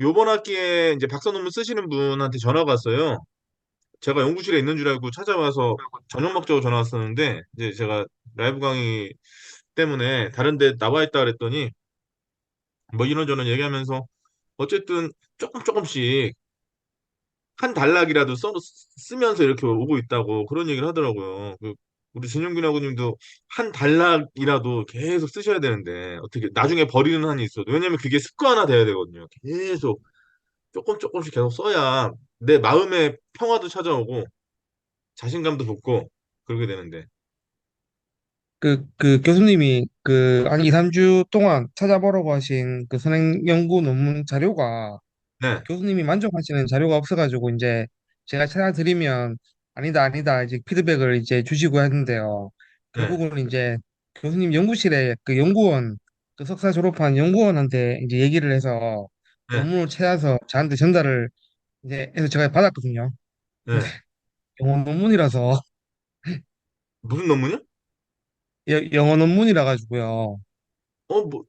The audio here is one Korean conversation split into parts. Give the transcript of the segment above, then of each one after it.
요번 학기에 이제 박사 논문 쓰시는 분한테 전화가 왔어요. 제가 연구실에 있는 줄 알고 찾아와서 저녁 먹자고 전화 왔었는데, 이제 제가 라이브 강의 때문에 다른 데 나와 있다 그랬더니, 뭐 이런저런 얘기하면서, 어쨌든 조금씩 한 단락이라도 쓰면서 이렇게 오고 있다고 그런 얘기를 하더라고요. 우리 진영균 하고님도 한 단락이라도 계속 쓰셔야 되는데, 어떻게 나중에 버리는 한이 있어도, 왜냐면 그게 습관화 돼야 되거든요. 계속 조금씩 계속 써야 내 마음의 평화도 찾아오고 자신감도 붙고 그러게 되는데. 그 교수님이 그 한 2, 3주 동안 찾아보라고 하신 그 선행 연구 논문 자료가 네, 교수님이 만족하시는 자료가 없어가지고 이제 제가 찾아드리면 아니다 이제 피드백을 이제 주시고 했는데요. 네, 결국은 이제 교수님 연구실에 그 연구원 그 석사 졸업한 연구원한테 이제 얘기를 해서 네, 논문을 찾아서 저한테 전달을 이제 해서 제가 받았거든요. 근데 네. 영어 논문이라서 무슨 논문이요? 영어 논문이라 가지고요. 뭐,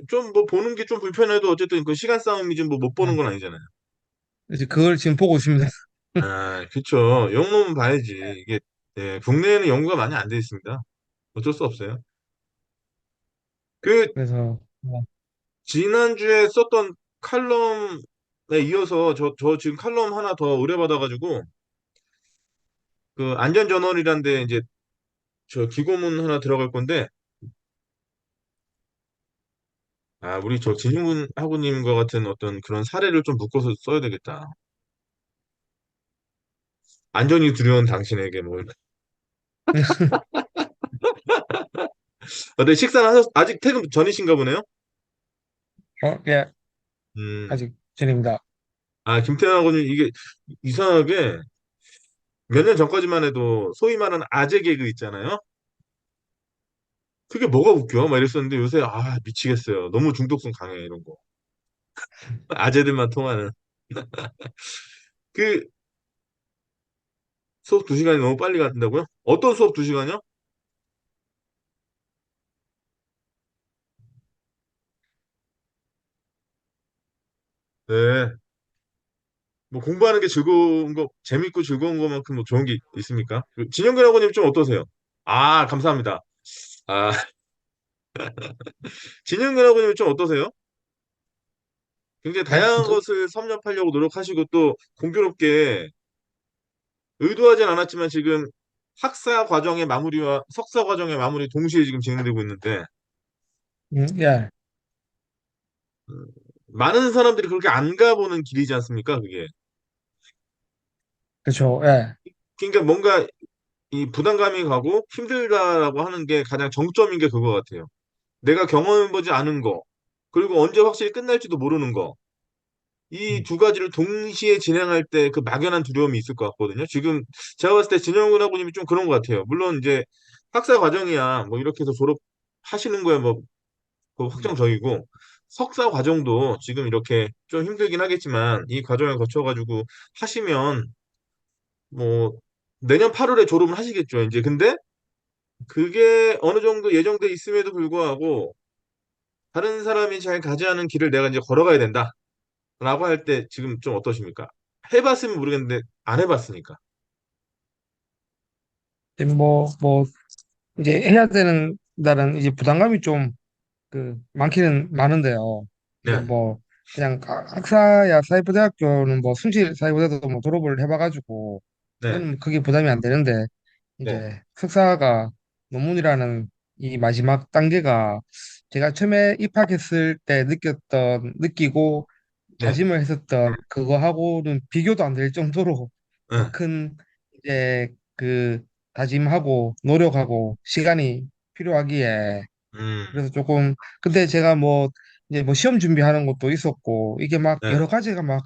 좀 뭐 보는 게 좀 불편해도 어쨌든 그 시간 싸움이지 뭐 못 보는 네. 건 아니잖아요. 이제 그걸 지금 보고 있습니다. 아, 그쵸. 영문은 봐야지. 이게, 예, 국내에는 연구가 많이 안 돼 있습니다. 어쩔 수 없어요. 그, 그래서 뭐, 지난주에 썼던 칼럼에 이어서 저 지금 칼럼 하나 더 의뢰받아가지고, 그 안전저널이란 데 이제 저 기고문 하나 들어갈 건데, 아, 우리 저 진흥군 하구님과 같은 어떤 그런 사례를 좀 묶어서 써야 되겠다. 안전이 두려운 당신에게 뭐. 네, 식사는 아직 퇴근 전이신가 보네요? 예, 음, 아직 전입니다. 김태현 하고는 이게 이상하게 몇 년 전까지만 해도 소위 말하는 아재 개그 있잖아요. 그게 뭐가 웃겨? 막 이랬었는데 요새 미치겠어요. 너무 중독성 강해 이런 거. 아재들만 통하는. 그 수업 2시간이 너무 빨리 간다고요? 어떤 수업 2시간이요? 네. 뭐 공부하는 게 즐거운 거, 재밌고 즐거운 것만큼 뭐 좋은 게 있습니까? 진영근 학원님 좀 어떠세요? 감사합니다. 아, 진영근 학원님 좀 어떠세요? 굉장히 예, 다양한 것을 섭렵하려고 노력하시고 또 공교롭게 의도하진 않았지만 지금 학사 과정의 마무리와 석사 과정의 마무리 동시에 지금 진행되고 있는데 예, 음, 많은 사람들이 그렇게 안 가보는 길이지 않습니까? 그게. 그렇죠. 예, 그러니까 뭔가 이 부담감이 가고 힘들다라고 하는 게 가장 정점인 게 그거 같아요. 내가 경험해보지 않은 거, 그리고 언제 확실히 끝날지도 모르는 거. 이 음, 두 가지를 동시에 진행할 때 그 막연한 두려움이 있을 것 같거든요. 지금 제가 봤을 때 진영훈 하고님이 좀 그런 것 같아요. 물론 이제 학사 과정이야 뭐 이렇게 해서 졸업하시는 거야 뭐 그 음. 확정적이고 석사 과정도 지금 이렇게 좀 힘들긴 하겠지만 이 과정을 거쳐가지고 하시면 뭐 내년 8월에 졸업을 하시겠죠. 이제 근데 그게 어느 정도 예정돼 있음에도 불구하고 다른 사람이 잘 가지 않은 길을 내가 이제 걸어가야 된다라고 할 때 지금 좀 어떠십니까? 해봤으면 모르겠는데 안 해봤으니까. 뭐 이제 해야 되는 날은 이제 부담감이 좀 그 많기는 많은데요. 이제 네, 뭐 그냥 학사야 사회부대학교는 뭐 순실 사회부대도 뭐 졸업을 해봐가지고 네, 저는 그게 부담이 안 되는데 네, 이제 석사가 논문이라는 이 마지막 단계가 제가 처음에 입학했을 때 느끼고 네, 다짐을 했었던 그거하고는 비교도 안 될 정도로 네, 큰 이제 그 다짐하고 노력하고 시간이 필요하기에 음, 그래서 조금 근데 제가 뭐 이제 뭐 시험 준비하는 것도 있었고 이게 막 네, 여러 가지가 막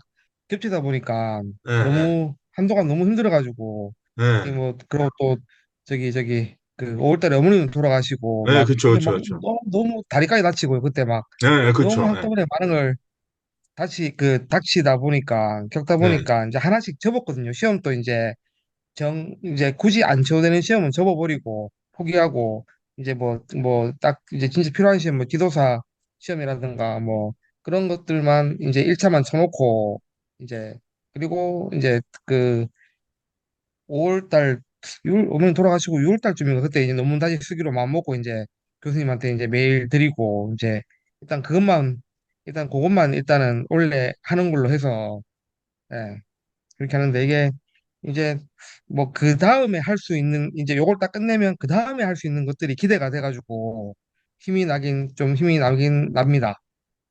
겹치다 보니까 네, 네, 너무 한동안 너무 힘들어가지고 이게 네, 뭐 그리고 또 저기 그 5월달에 어머님 돌아가시고 네, 막 그쵸, 이게 그쵸, 막 그쵸. 너무 다리까지 다치고요 그때 막 네, 네, 너무 그쵸, 네, 한꺼번에 많은 걸 닥치다 보니까 겪다 네, 보니까 이제 하나씩 접었거든요. 시험도 이제 굳이 안 쳐도 되는 시험은 접어버리고 포기하고 이제 뭐 딱 이제 진짜 필요한 시험 뭐 지도사 시험이라든가 뭐 그런 것들만 이제 1차만 쳐놓고 이제 그리고 이제 그 5월 달 6월 어머니 돌아가시고 6월 달쯤인가 그때 이제 논문 다시 쓰기로 마음 먹고 이제 교수님한테 이제 메일 드리고 이제 일단 그것만 일단 그것만 일단은 원래 하는 걸로 해서 예 그렇게 하는데 이게 이제 뭐 그 다음에 할 수 있는 이제 요걸 딱 끝내면 그 다음에 할 수 있는 것들이 기대가 돼가지고 힘이 나긴 납니다.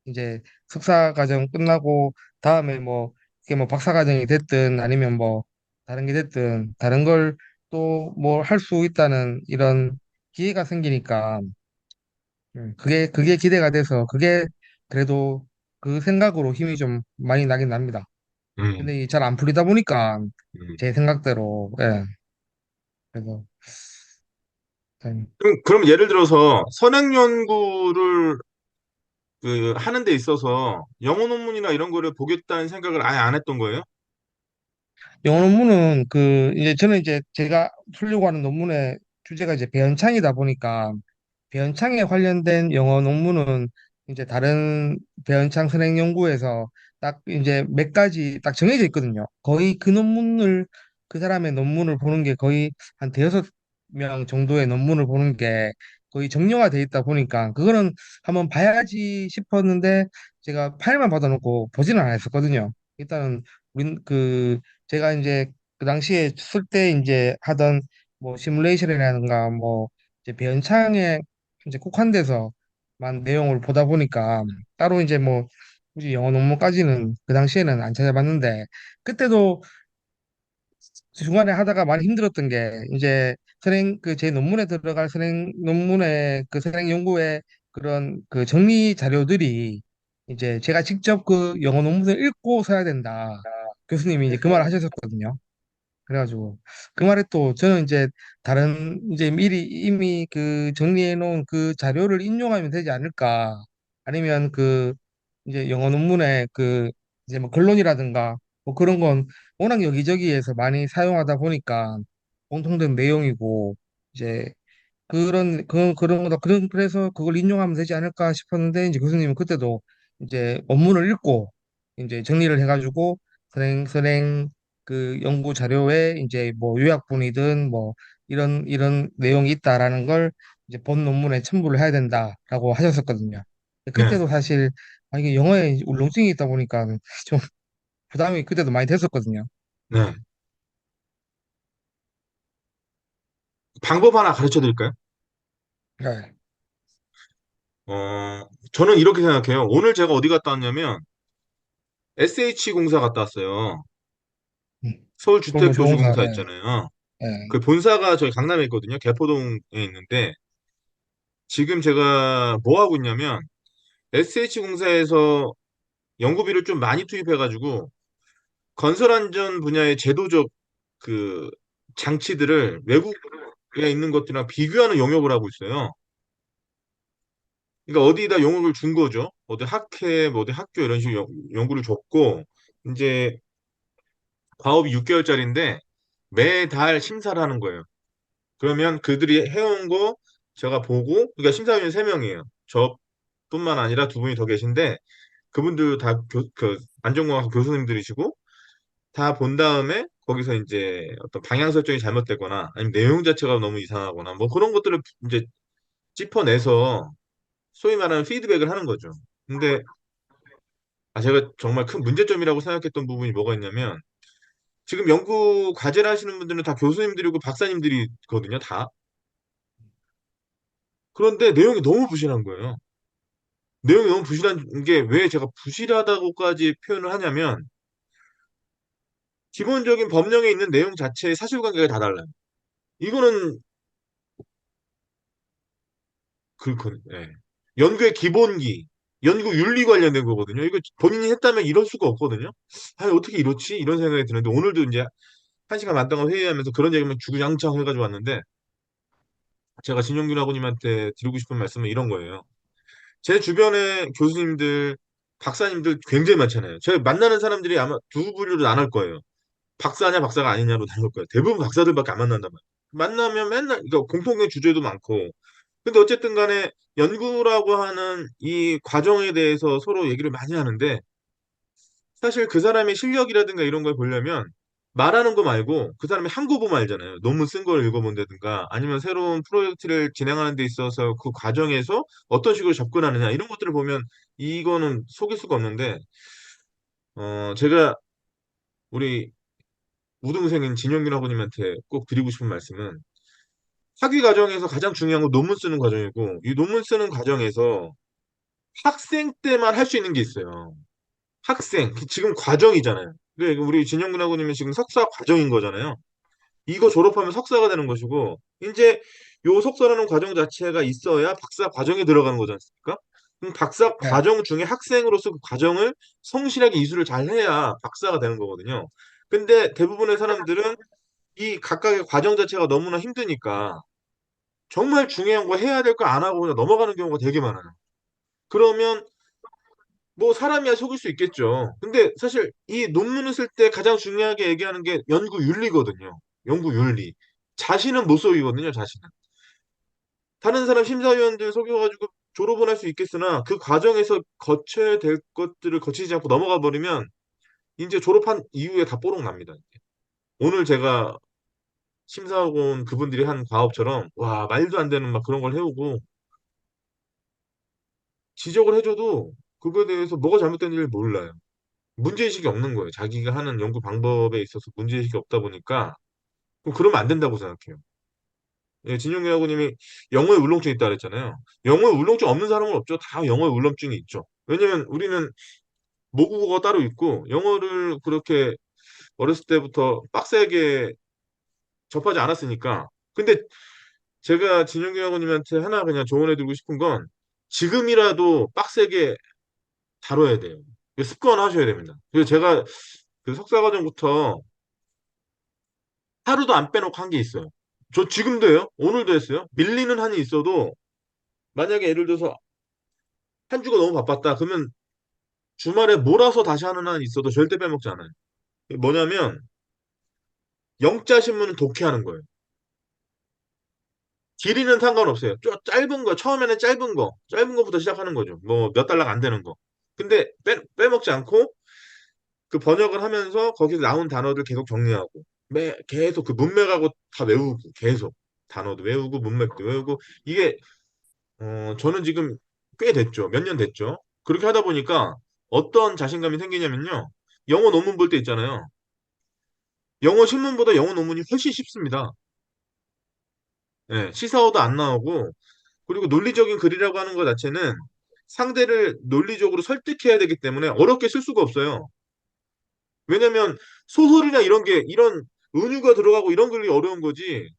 이제 석사 과정 끝나고 다음에 뭐 이게 뭐 박사 과정이 됐든 아니면 뭐 다른 게 됐든 다른 걸 또 뭐 할 수 있다는 이런 기회가 생기니까 그게 기대가 돼서 그게 그래도 그 생각으로 힘이 좀 많이 나긴 납니다. 음, 근데 잘 안 풀리다 보니까 음. 제 생각대로 예 그래서 참 그럼 예를 들어서 선행 연구를 그 하는 데 있어서 영어 논문이나 이런 거를 보겠다는 생각을 아예 안 했던 거예요? 영어 논문은 그 이제 저는 이제 제가 풀려고 하는 논문의 주제가 이제 배연창이다 보니까 배연창에 관련된 영어 논문은 이제 다른 배연창 선행 연구에서 딱 이제 몇 가지 딱 정해져 있거든요. 거의 그 논문을 그 사람의 논문을 보는 게 거의 한 대여섯 명 정도의 논문을 보는 게 거의 정형화돼 있다 보니까 그거는 한번 봐야지 싶었는데 제가 파일만 받아놓고 보지는 않았었거든요. 일단은 우린 그 제가 이제 그 당시에 쓸 때 이제 하던 뭐 시뮬레이션이라든가 뭐 이제 배연창에 이제 국한돼서만 내용을 보다 보니까 따로 이제 뭐 굳이 영어 논문까지는 그 당시에는 안 찾아봤는데 그때도 중간에 하다가 많이 힘들었던 게 이제 선행 그 제 논문에 들어갈 선행 논문의 그 선행 연구의 그런 그 정리 자료들이 이제 제가 직접 그 영어 논문을 읽고 써야 된다. 교수님이 이제 그 말을 하셨었거든요. 그래가지고 그 말에 또 저는 이제 다른 이제 미리 이미 그 정리해 놓은 그 자료를 인용하면 되지 않을까 아니면 그 이제 영어 논문에 그 이제 뭐 결론이라든가 뭐 그런 건 워낙 여기저기에서 많이 사용하다 보니까 공통된 내용이고 이제 그런 거다. 그래서 그걸 인용하면 되지 않을까 싶었는데, 이제 교수님은 그때도 이제 원문을 읽고, 이제 정리를 해가지고, 선행 그 연구 자료에 이제 뭐 요약본이든 뭐 이런 내용이 있다라는 걸 이제 본 논문에 첨부를 해야 된다라고 하셨었거든요. 네, 그때도 사실, 아, 이게 영어에 울렁증이 있다 보니까 좀 부담이 그때도 많이 됐었거든요. 네. 방법 하나 가르쳐 드릴까요? 네. 저는 이렇게 생각해요. 오늘 제가 어디 갔다 왔냐면 SH 공사 갔다 왔어요. 그런 거 좋은 사, 서울주택교수공사 예, 있잖아요. 예. 그 본사가 저희 강남에 있거든요. 개포동에 있는데 지금 제가 뭐 하고 있냐면 SH공사에서 연구비를 좀 많이 투입해가지고 건설안전 분야의 제도적 그 장치들을 외국에 있는 것들이랑 비교하는 영역을 하고 있어요. 그러니까 어디다 영역을 준 거죠. 어디 학회, 뭐 어디 학교 이런 식으로 연구를 줬고 이제 과업이 6개월짜리인데 매달 심사를 하는 거예요. 그러면 그들이 해온 거 제가 보고 그러니까 심사위원 3명이에요. 저뿐만 아니라 두 분이 더 계신데 그분들 다 그 안전공학 교수님들이시고 다 본 다음에 거기서 이제 어떤 방향 설정이 잘못되거나 아니면 내용 자체가 너무 이상하거나 뭐 그런 것들을 이제 짚어내서 소위 말하는 피드백을 하는 거죠. 근데 제가 정말 큰 문제점이라고 생각했던 부분이 뭐가 있냐면 지금 연구 과제를 하시는 분들은 다 교수님들이고 박사님들이거든요, 다. 그런데 내용이 너무 부실한 거예요. 내용이 너무 부실한 게 왜 제가 부실하다고까지 표현을 하냐면 기본적인 법령에 있는 내용 자체의 사실관계가 다 달라요. 이거는 그렇거든요. 예. 연구의 기본기, 연구 윤리 관련된 거거든요. 이거 본인이 했다면 이럴 수가 없거든요. 어떻게 이렇지? 이런 생각이 드는데 오늘도 이제 1시간 반 동안 회의하면서 그런 얘기만 주구장창 해가지고 왔는데 제가 진용균 아버님한테 드리고 싶은 말씀은 이런 거예요. 제 주변에 교수님들, 박사님들 굉장히 많잖아요. 제가 만나는 사람들이 아마 두 부류로 나눌 거예요. 박사냐 박사가 아니냐로 나눌 거예요. 대부분 박사들밖에 안 만난단 말이에요. 만나면 맨날 그러니까 공통된 주제도 많고 근데 어쨌든 간에 연구라고 하는 이 과정에 대해서 서로 얘기를 많이 하는데 사실 그 사람의 실력이라든가 이런 걸 보려면 말하는 거 말고 그 사람이 한 거 보면 알잖아요. 논문 쓴 걸 읽어본다든가 아니면 새로운 프로젝트를 진행하는 데 있어서 그 과정에서 어떤 식으로 접근하느냐 이런 것들을 보면 이거는 속일 수가 없는데 제가 우리 우등생인 진영균 아버님한테 꼭 드리고 싶은 말씀은 학위 과정에서 가장 중요한 건 논문 쓰는 과정이고 이 논문 쓰는 과정에서 학생 때만 할 수 있는 게 있어요. 학생 지금 과정이잖아요. 근데 우리 진영근 학우님은 지금 석사 과정인 거잖아요. 이거 졸업하면 석사가 되는 것이고 이제 요 석사라는 과정 자체가 있어야 박사 과정에 들어가는 거지 않습니까? 그럼 박사 네. 과정 중에 학생으로서 그 과정을 성실하게 이수를 잘 해야 박사가 되는 거거든요. 근데 대부분의 사람들은 이 각각의 과정 자체가 너무나 힘드니까 정말 중요한 거 해야 될 거 안 하고 그냥 넘어가는 경우가 되게 많아요. 그러면 뭐 사람이야 속일 수 있겠죠. 근데 사실 이 논문을 쓸 때 가장 중요하게 얘기하는 게 연구 윤리거든요. 연구 윤리. 자신은 못 속이거든요, 자신은. 다른 사람 심사위원들 속여가지고 졸업은 할 수 있겠으나 그 과정에서 거쳐야 될 것들을 거치지 않고 넘어가 버리면 이제 졸업한 이후에 다 뽀록 납니다. 오늘 제가 심사하고 온 그분들이 한 과업처럼 와, 말도 안 되는 막 그런 걸 해오고 지적을 해줘도 그거에 대해서 뭐가 잘못된지를 몰라요. 문제의식이 없는 거예요. 자기가 하는 연구 방법에 있어서 문제의식이 없다 보니까 그럼 그러면 안 된다고 생각해요. 예, 진용기 하고님이 영어에 울렁증 있다 그랬잖아요. 영어에 울렁증 없는 사람은 없죠. 다 영어에 울렁증이 있죠. 왜냐면 우리는 모국어가 따로 있고 영어를 그렇게 어렸을 때부터 빡세게 접하지 않았으니까. 근데 제가 진용기 하고님한테 하나 그냥 조언해드리고 싶은 건 지금이라도 빡세게 다뤄야 돼요. 습관하셔야 됩니다. 그래서 제가 그 석사과정부터 하루도 안 빼놓고 한 게 있어요. 저 지금도 해요. 오늘도 했어요. 밀리는 한이 있어도 만약에 예를 들어서 한 주가 너무 바빴다. 그러면 주말에 몰아서 다시 하는 한이 있어도 절대 빼먹지 않아요. 뭐냐면 영자 신문은 독해하는 거예요. 길이는 상관없어요. 짧은 거 처음에는 짧은 거부터 시작하는 거죠. 뭐 몇 달러가 안 되는 거. 근데 빼먹지 않고 그 번역을 하면서 거기서 나온 단어들 계속 정리하고 계속 그 문맥하고 다 외우고 계속 단어도 외우고 문맥도 외우고 이게 저는 지금 꽤 됐죠. 몇 년 됐죠. 그렇게 하다 보니까 어떤 자신감이 생기냐면요. 영어 논문 볼 때 있잖아요. 영어 신문보다 영어 논문이 훨씬 쉽습니다. 예, 시사어도 안 나오고, 그리고 논리적인 글이라고 하는 것 자체는 상대를 논리적으로 설득해야 되기 때문에 어렵게 쓸 수가 없어요. 왜냐면 소설이나 이런 게, 이런 은유가 들어가고 이런 글이 어려운 거지,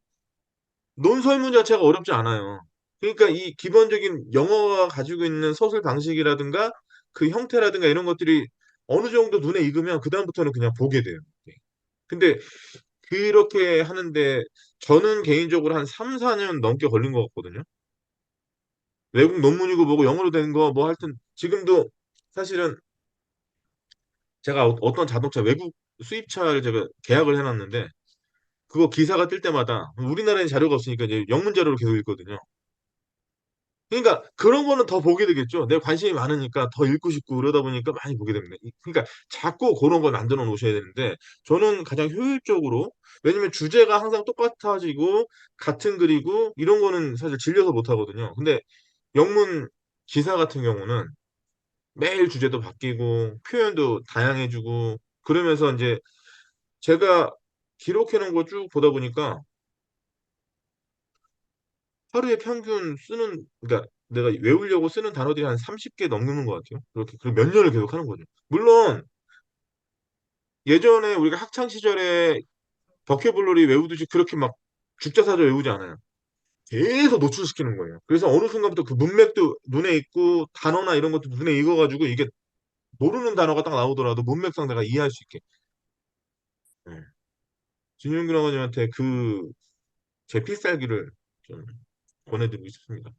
논설문 자체가 어렵지 않아요. 그러니까 이 기본적인 영어가 가지고 있는 서술 방식이라든가 그 형태라든가 이런 것들이 어느 정도 눈에 익으면 그다음부터는 그냥 보게 돼요. 네. 근데 그렇게 하는데 저는 개인적으로 한 3, 4년 넘게 걸린 것 같거든요. 외국 논문이고 뭐고 영어로 된 거 뭐 하여튼 지금도 사실은 제가 어떤 자동차 외국 수입차를 제가 계약을 해놨는데 그거 기사가 뜰 때마다 우리나라에 자료가 없으니까 이제 영문 자료로 계속 읽거든요. 그러니까 그런 거는 더 보게 되겠죠. 내가 관심이 많으니까 더 읽고 싶고 그러다 보니까 많이 보게 됩니다. 그러니까 자꾸 그런 걸 만들어 놓으셔야 되는데 저는 가장 효율적으로 왜냐면 주제가 항상 똑같아지고 같은 글이고 이런 거는 사실 질려서 못 하거든요. 근데 영문 기사 같은 경우는 매일 주제도 바뀌고 표현도 다양해지고 그러면서 이제 제가 기록해 놓은 거 쭉 보다 보니까 하루에 평균 쓰는, 그러니까 내가 외우려고 쓰는 단어들이 한 30개 넘는 것 같아요. 그렇게, 그리고 몇 년을 계속 하는 거죠. 물론, 예전에 우리가 학창 시절에 버케블러리 외우듯이 그렇게 막 죽자사자 외우지 않아요. 계속 노출시키는 거예요. 그래서 어느 순간부터 그 문맥도 눈에 있고, 단어나 이런 것도 눈에 익어가지고, 이게 모르는 단어가 딱 나오더라도 문맥상 내가 이해할 수 있게. 네. 진용균 아버님한테 그, 제 필살기를 좀 권해드리고 싶습니다.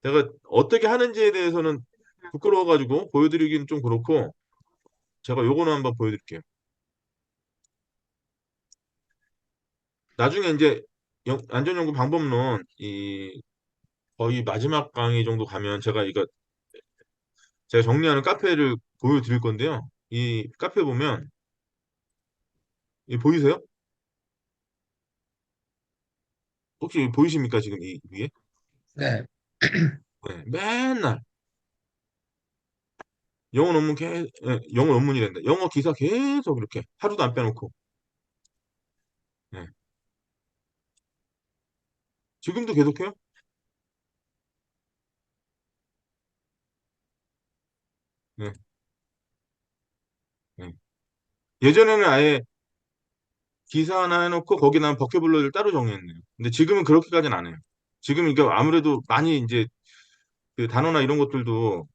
제가 어떻게 하는지에 대해서는 부끄러워가지고 보여드리긴 좀 그렇고 제가 요거는 한번 보여드릴게요. 나중에 이제 안전연구 방법론 이 거의 마지막 강의 정도 가면 제가 정리하는 카페를 보여드릴 건데요. 이 카페 보면 이 보이세요? 혹시 보이십니까? 지금 이 위에? 네. 네, 맨날 영어 논문이란다. 영어 기사 계속 이렇게 하루도 안 빼놓고. 네. 지금도 계속해요? 네. 네. 예전에는 아예 기사 하나 해놓고 거기다 버큐블러리를 따로 정리했네요. 근데 지금은 그렇게까지는 안 해요. 지금 이게 아무래도 많이 이제 그 단어나 이런 것들도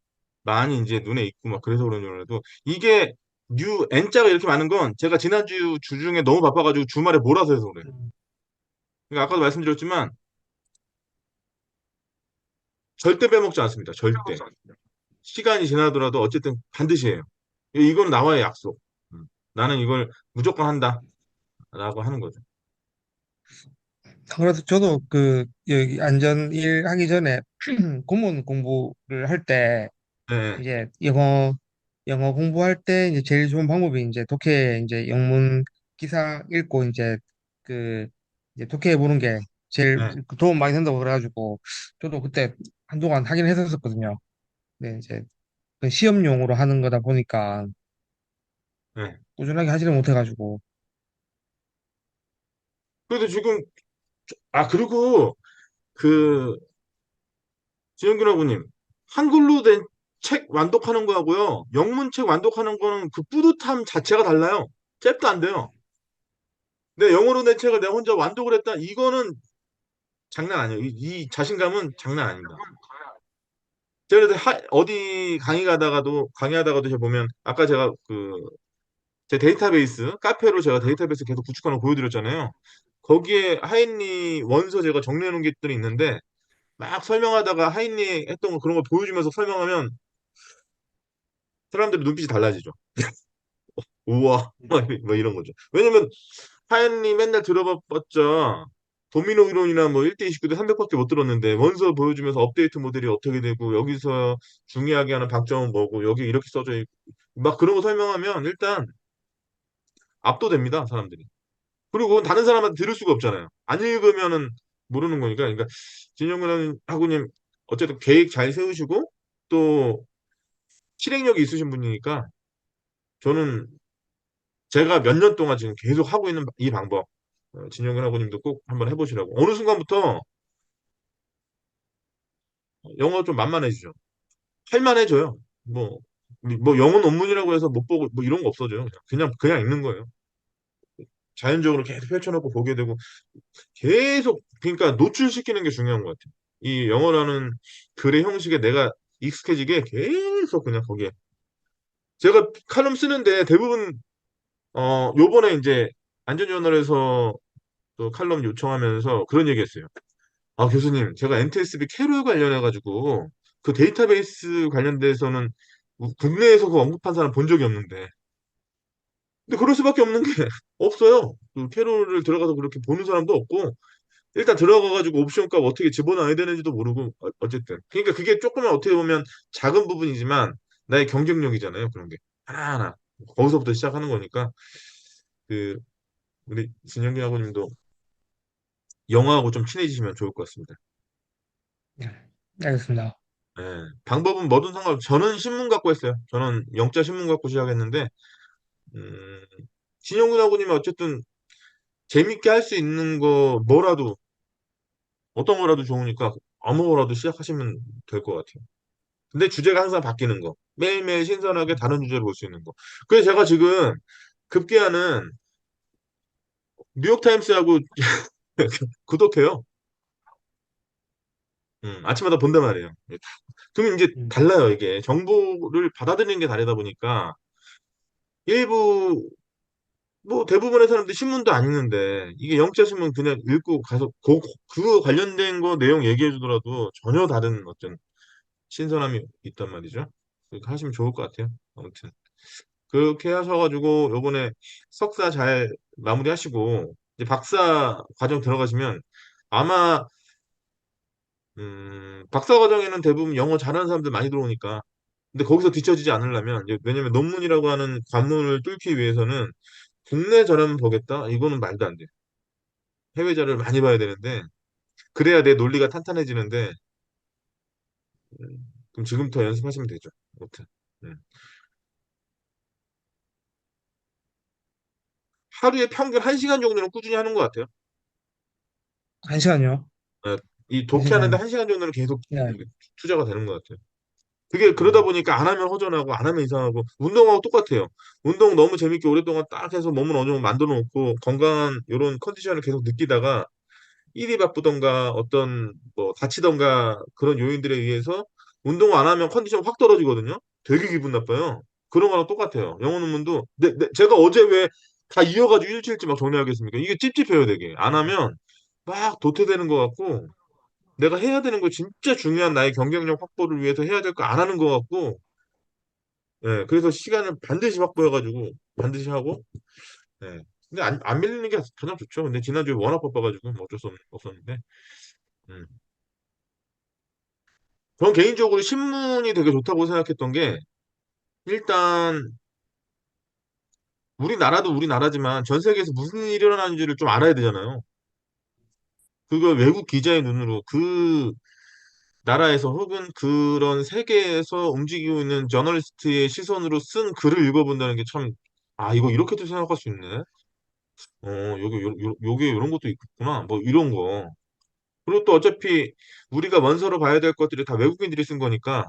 많이 이제 눈에 익고 막 그래서 그런지 몰라도 이게 뉴 N자가 이렇게 많은 건 제가 지난주 주 중에 너무 바빠가지고 주말에 몰아서 해서 그래요. 음, 그러니까 아까도 말씀드렸지만 절대 빼먹지 않습니다. 절대. 시간이 지나더라도 어쨌든 반드시 해요. 이건 나와의 약속. 나는 이걸 무조건 한다. 라고 하는 거죠. 그래서 저도 그 여기 안전 일 하기 전에 고문 공부를 할 때 네, 이제 영어 공부할 때 이제 제일 좋은 방법이 이제 독해 이제 영문 기사 읽고 그 이제 독해해 보는 게 제일 네, 도움 많이 된다고 그래가지고 저도 그때 한동안 하긴 했었거든요. 네, 이제 그 시험용으로 하는 거다 보니까 네. 꾸준하게 하지를 못해가지고. 그래도 지금, 그리고 그, 지영균 아버님, 한글로 된 책 완독하는 거하고요. 영문 책 완독하는 거는 그 뿌듯함 자체가 달라요. 잽도 안 돼요. 내 영어로 된 책을 내가 혼자 완독을 했다. 이거는 장난 아니에요. 이 자신감은 장난 아닙니다. 제가 그래도 어디 강의하다가도 제가 보면, 아까 제가 제 데이터베이스, 카페로 제가 데이터베이스 계속 구축하는 거 보여드렸잖아요. 거기에 하인리 원서 제가 정리해 놓은 것들이 있는데, 막 설명하다가 하인리 했던 거 그런 거 보여주면서 설명하면 사람들이 눈빛이 달라지죠. 우와, 뭐 이런 거죠. 왜냐면 하인리 맨날 들어봤자 도미노 이론이나 뭐 1대 29대 300밖에 못 들었는데 원서 보여주면서 업데이트 모델이 어떻게 되고 여기서 중요하게 하는 방점은 뭐고 여기 이렇게 써져 있고 막 그런 거 설명하면 일단 압도됩니다, 사람들이. 그리고 다른 사람한테 들을 수가 없잖아요. 안 읽으면은 모르는 거니까. 그러니까 진영근 하고님 어쨌든 계획 잘 세우시고 또 실행력이 있으신 분이니까 저는 제가 몇 년 동안 지금 계속 하고 있는 이 방법 진영근 하고님도 꼭 한번 해보시라고. 어느 순간부터 영어 좀 만만해지죠. 할만해져요. 뭐 영어 논문이라고 해서 못 보고 뭐 이런 거 없어져요. 그냥 읽는 거예요. 자연적으로 계속 펼쳐놓고 보게 되고 계속 그러니까 노출시키는 게 중요한 것 같아요. 이 영어라는 글의 형식에 내가 익숙해지게 계속 그냥 거기에 제가 칼럼 쓰는데 대부분 요번에 이제 안전저널에서 또 칼럼 요청하면서 그런 얘기 했어요. 아 교수님 제가 NTSB 캐롤 관련해 가지고 그 데이터베이스 관련돼서는 국내에서 그 언급한 사람 본 적이 없는데 근데 그럴 수밖에 없는 게 없어요. 그 캐롤을 들어가서 그렇게 보는 사람도 없고 일단 들어가가지고 옵션 값 어떻게 집어넣어야 되는지도 모르고 어쨌든 그러니까 그게 조금은 어떻게 보면 작은 부분이지만 나의 경쟁력이잖아요 그런 게 하나하나 거기서부터 시작하는 거니까 그 우리 진영기 아버님도 영어하고 좀 친해지시면 좋을 것 같습니다. 네, 알겠습니다. 예, 방법은 뭐든 상관없어요. 저는 신문 갖고 했어요. 저는 영자 신문 갖고 시작했는데 음, 진영근 아버님은 어쨌든 재밌게 할 수 있는 거 뭐라도 어떤 거라도 좋으니까 아무 거라도 시작하시면 될 것 같아요. 근데 주제가 항상 바뀌는 거. 매일매일 신선하게 다른 주제를 볼 수 있는 거. 그래서 제가 지금 급기야는 뉴욕타임스하고 구독해요. 아침마다 본단 말이에요. 그러면 이제 음, 달라요, 이게. 정보를 받아들이는 게 다르다 보니까 일부, 뭐 대부분의 사람들이 신문도 안 읽는데 이게 영자 신문 그냥 읽고 가서 그 관련된 거 내용 얘기해 주더라도 전혀 다른 어떤 신선함이 있단 말이죠. 그렇게 하시면 좋을 것 같아요. 아무튼. 그렇게 하셔가지고 요번에 석사 잘 마무리하시고 이제 박사 과정 들어가시면 아마 박사 과정에는 대부분 영어 잘하는 사람들 많이 들어오니까. 근데 거기서 뒤처지지 않으려면, 왜냐면 논문이라고 하는 관문을 뚫기 위해서는 국내 자료만 보겠다? 이거는 말도 안 돼. 해외 자료를 많이 봐야 되는데, 그래야 내 논리가 탄탄해지는데, 그럼 지금부터 연습하시면 되죠. 아무튼. 음. 하루에 평균 1시간 정도는 꾸준히 하는 것 같아요. 한 시간요? 어, 이 한 독해하는데 시간. 1시간 정도는 계속 네. 투자가 되는 것 같아요. 그게 그러다 음. 보니까 안 하면 허전하고 안 하면 이상하고 운동하고 똑같아요. 운동 너무 재밌게 오랫동안 딱 해서 몸을 어느 정도 만들어 놓고 건강한 이런 컨디션을 계속 느끼다가 일이 바쁘던가 어떤 뭐 다치던가 그런 요인들에 의해서 운동 안 하면 컨디션 확 떨어지거든요. 되게 기분 나빠요. 그런 거랑 똑같아요. 영어 논문도 제가 어제 왜 다 이어가지고 일주일치 막 정리하겠습니까? 이게 찝찝해요, 되게. 안 하면 막 도태되는 것 같고 내가 해야 되는 거 진짜 중요한 나의 경쟁력 확보를 위해서 해야 될 거 안 하는 것 같고 예, 그래서 시간을 반드시 확보해가지고 반드시 하고 예. 근데 안 밀리는 게 가장 좋죠. 근데 지난주에 워낙 바빠가지고 뭐 어쩔 수 없었는데 음. 전 개인적으로 신문이 되게 좋다고 생각했던 게 일단 우리나라도 우리나라지만 전 세계에서 무슨 일이 일어나는지를 좀 알아야 되잖아요. 그걸 외국 기자의 눈으로 그 나라에서 혹은 그런 세계에서 움직이고 있는 저널리스트의 시선으로 쓴 글을 읽어본다는 게 참, 아, 이거 이렇게도 생각할 수 있네. 요게 이런 것도 있구나. 뭐 이런 거. 그리고 또 어차피 우리가 원서로 봐야 될 것들이 다 외국인들이 쓴 거니까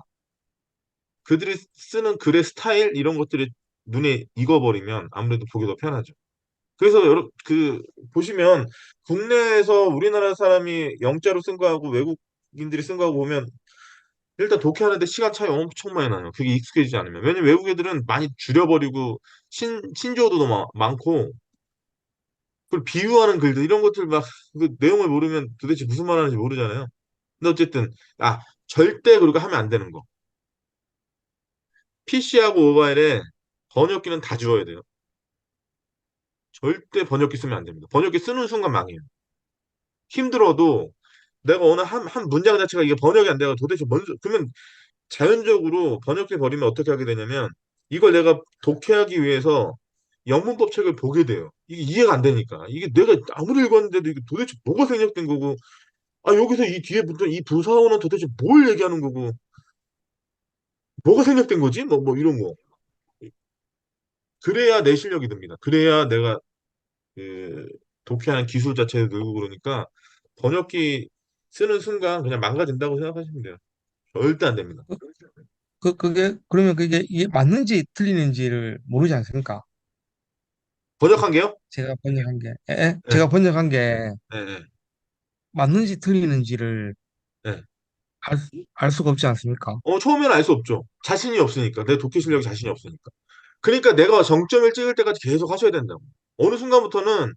그들이 쓰는 글의 스타일 이런 것들이 눈에 익어버리면 아무래도 보기 더 편하죠. 그래서 보시면 국내에서 우리나라 사람이 영자로 쓴 거하고 외국인들이 쓴 거하고 보면 일단 독해하는데 시간 차이 엄청 많이 나요. 그게 익숙해지지 않으면. 왜냐면 외국 애들은 많이 줄여버리고 신조어도 너무 많고 그리고 비유하는 글들 이런 것들 막 그 내용을 모르면 도대체 무슨 말 하는지 모르잖아요. 근데 어쨌든 아 절대 그렇게 하면 안 되는 거. PC하고 모바일에 번역기는 다 지워야 돼요. 절대 번역기 쓰면 안 됩니다. 번역기 쓰는 순간 망해요. 힘들어도 내가 어느 한 문장 자체가 이게 번역이 안 돼가 도대체 그러면 자연적으로 번역해 버리면 어떻게 하게 되냐면 이걸 내가 독해하기 위해서 영문법 책을 보게 돼요. 이게 이해가 안 되니까. 이게 내가 아무리 읽었는데도 이게 도대체 뭐가 생략된 거고 아 여기서 이 뒤에 붙은 이 부사어는 도대체 뭘 얘기하는 거고 뭐가 생략된 거지? 뭐 이런 거. 그래야 내 실력이 듭니다. 그래야 내가 그 독해하는 기술 자체도 늘고 그러니까 번역기 쓰는 순간 그냥 망가진다고 생각하시면 돼요. 절대 안 됩니다. 그러면 그게 이게 맞는지 틀리는지를 모르지 않습니까? 번역한 게요? 제가 번역한 게, 에? 네, 제가 번역한 게 네, 네, 맞는지 틀리는지를 네. 알 수가 없지 않습니까? 처음에는 알 수 없죠. 자신이 없으니까. 내 독해 실력이 자신이 없으니까. 그러니까 내가 정점을 찍을 때까지 계속 하셔야 된다고. 어느 순간부터는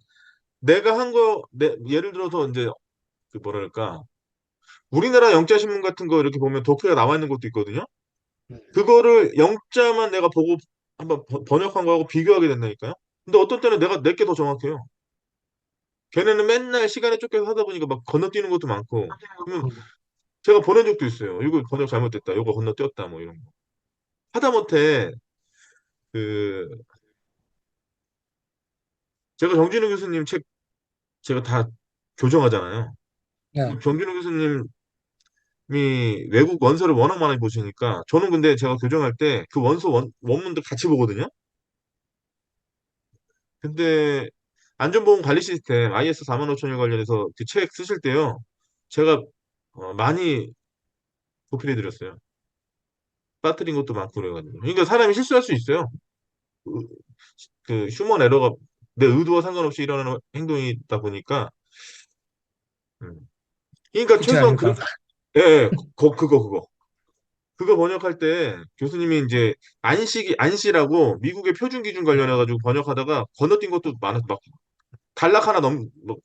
내가 예를 들어서 이제 그 뭐랄까 우리나라 영자신문 같은 거 이렇게 보면 독해가 나와 있는 것도 있거든요. 그거를 영자만 내가 보고 한번 번역한 거하고 비교하게 된다니까요. 근데 어떤 때는 내가 내게 더 정확해요. 걔네는 맨날 시간에 쫓겨서 하다 보니까 막 건너뛰는 것도 많고. 그러면 제가 보낸 적도 있어요. 이거 번역 잘못됐다. 이거 건너뛰었다. 뭐 이런 거. 하다못해 그 제가 정진우 교수님 책 제가 다 교정하잖아요. 네. 정진우 교수님이 외국 원서를 워낙 많이 보시니까 저는 근데 제가 교정할 때 그 원문도 같이 보거든요. 근데 안전보험 관리 시스템 IS 45001 관련해서 그 책 쓰실 때요. 제가 많이 도피해 드렸어요. 빠뜨린 것도 많고 그래가지고. 그러니까 사람이 실수할 수 있어요. 그, 그 휴먼 에러가 내 의도와 상관없이 일어나는 행동이다 보니까. 음. 그러니까 그렇지 최소한 않습니까? 예, 예, 그거 번역할 때 교수님이 이제 안시라고 미국의 표준 기준 관련해가지고 번역하다가 건너뛴 것도 많아 막 단락 하나 뭐,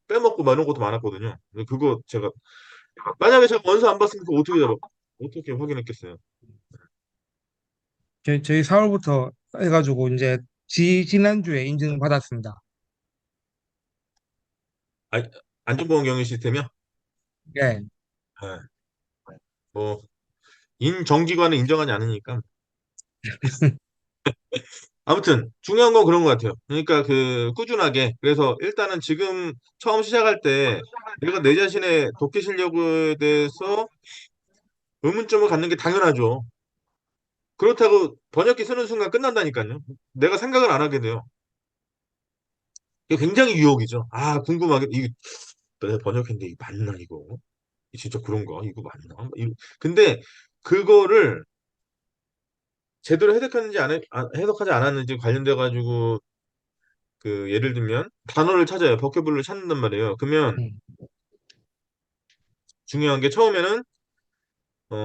빼먹고 막 이런 것도 많았거든요. 근데 그거 제가 만약에 제가 원서 안 봤으면 그거 어떻게 확인했겠어요? 저희 4월부터 해가지고 이제 지난주에 인증받았습니다. 아, 안전보험 경영 시스템이요? 예. 예, 뭐 인정기관은 인정하지 않으니까. 아무튼 중요한 건 그런 것 같아요. 그러니까 그 꾸준하게 그래서 일단은 지금 처음 시작할 때 내가 내 자신의 독해 실력에 대해서 의문점을 갖는 게 당연하죠. 그렇다고 번역기 쓰는 순간 끝난다니까요. 내가 생각을 안 하게 돼요. 이게 굉장히 유혹이죠. 아, 궁금하게 이게 내가 번역했는데 이게 맞나 이거? 이게 진짜 그런가? 이거 맞나? 근데 그거를 제대로 해석했는지 해석하지 않았는지 관련돼 가지고 그 예를 들면 단어를 찾아요. 버케블러를 찾는단 말이에요. 그러면 음, 중요한 게 처음에는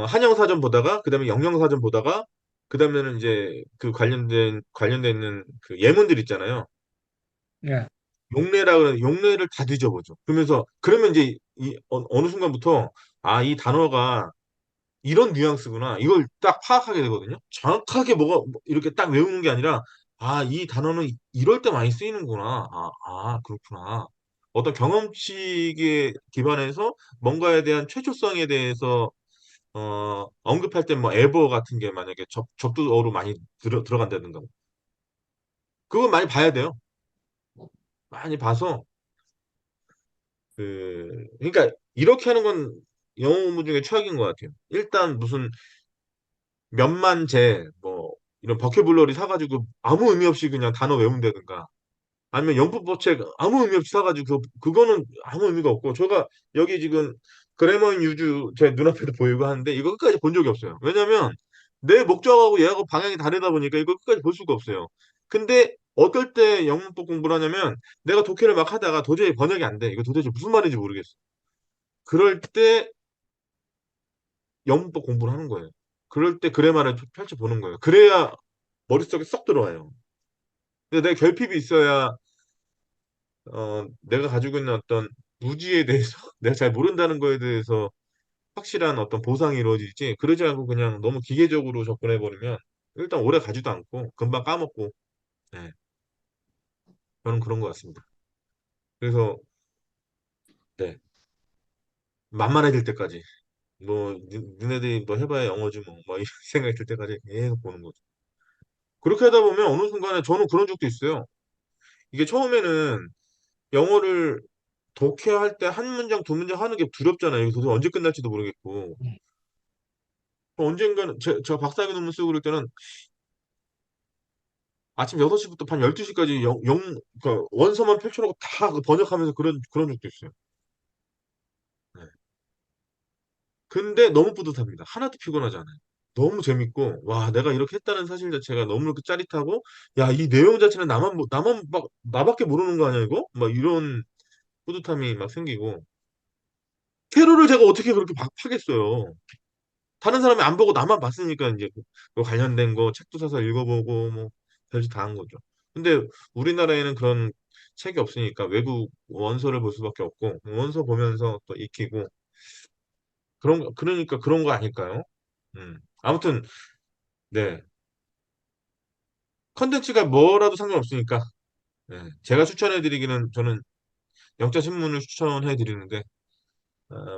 한영사전 보다가 그다음에 영영사전 보다가 그다음에는 이제 그 관련돼 있는 그 예문들 있잖아요. 예, 용례라 그러는 용례를 다 뒤져보죠. 그러면 이제 어느 순간부터 아, 이 단어가 이런 뉘앙스구나. 이걸 딱 파악하게 되거든요. 정확하게 이렇게 딱 외우는 게 아니라 아, 이 단어는 이럴 때 많이 쓰이는구나. 그렇구나. 어떤 경험치에 기반해서 뭔가에 대한 최초성에 대해서 언급할 때 뭐 에버 같은 게 만약에 접두어로 많이 들어간다든가 그건 많이 봐야 돼요. 많이 봐서 그러니까 이렇게 하는 건 영어 공부 중에 최악인 것 같아요. 일단 무슨 몇만 제, 뭐, 이런 버케블러리 사가지고 아무 의미 없이 그냥 단어 외운다든가 아니면 영문법책 아무 의미 없이 사가지고 그거는 아무 의미가 없고 제가 여기 지금 그래머인 유주 제 눈앞에도 보이고 하는데 이거 끝까지 본 적이 없어요. 왜냐면 내 목적하고 얘하고 방향이 다르다 보니까 이거 끝까지 볼 수가 없어요. 근데 어떨 때 영문법 공부를 하냐면 내가 독해를 막 하다가 도저히 번역이 안 돼. 이거 도대체 무슨 말인지 모르겠어. 그럴 때 영문법 공부를 하는 거예요. 그럴 때 그래마를 펼쳐보는 거예요. 그래야 머릿속에 쏙 들어와요. 근데 내 결핍이 있어야 내가 가지고 있는 어떤 무지에 대해서 내가 잘 모른다는 거에 대해서 확실한 어떤 보상이 이루어지지 그러지 않고 그냥 너무 기계적으로 접근해버리면 일단 오래 가지도 않고 금방 까먹고 네, 저는 그런 것 같습니다. 그래서 네, 만만해질 때까지 뭐 니네들이 뭐 해봐야 영어지 뭐 이 생각이 들 때까지 계속 보는 거죠. 그렇게 하다 보면 어느 순간에 저는 그런 적도 있어요. 이게 처음에는 영어를 독해할 때 한 문장 두 문장 하는 게 두렵잖아요. 이게 도대체 언제 끝날지도 모르겠고 음, 언젠가는 제가 박사학위 논문 쓰고 그럴 때는 아침 6시부터 밤 12시까지 그러니까 원서만 펼쳐놓고 다 그 번역하면서 그런 적도 있어요. 네. 근데 너무 뿌듯합니다. 하나도 피곤하지 않아요. 너무 재밌고, 와, 내가 이렇게 했다는 사실 자체가 너무 그 짜릿하고, 야, 이 내용 자체는 나만 막, 나밖에 모르는 거 아니야, 이거? 막 이런 뿌듯함이 막 생기고, 캐롤을 제가 어떻게 그렇게 파겠어요. 다른 사람이 안 보고 나만 봤으니까 이제 그 관련된 거 책도 사서 읽어보고 뭐 별짓 다 한 거죠. 근데 우리나라에는 그런 책이 없으니까 외국 원서를 볼 수밖에 없고 원서 보면서 또 익히고 그러니까 그런 거 아닐까요? 아무튼 네. 컨텐츠가 뭐라도 상관없으니까 네. 제가 추천해드리기는 저는 영자 신문을 추천해드리는데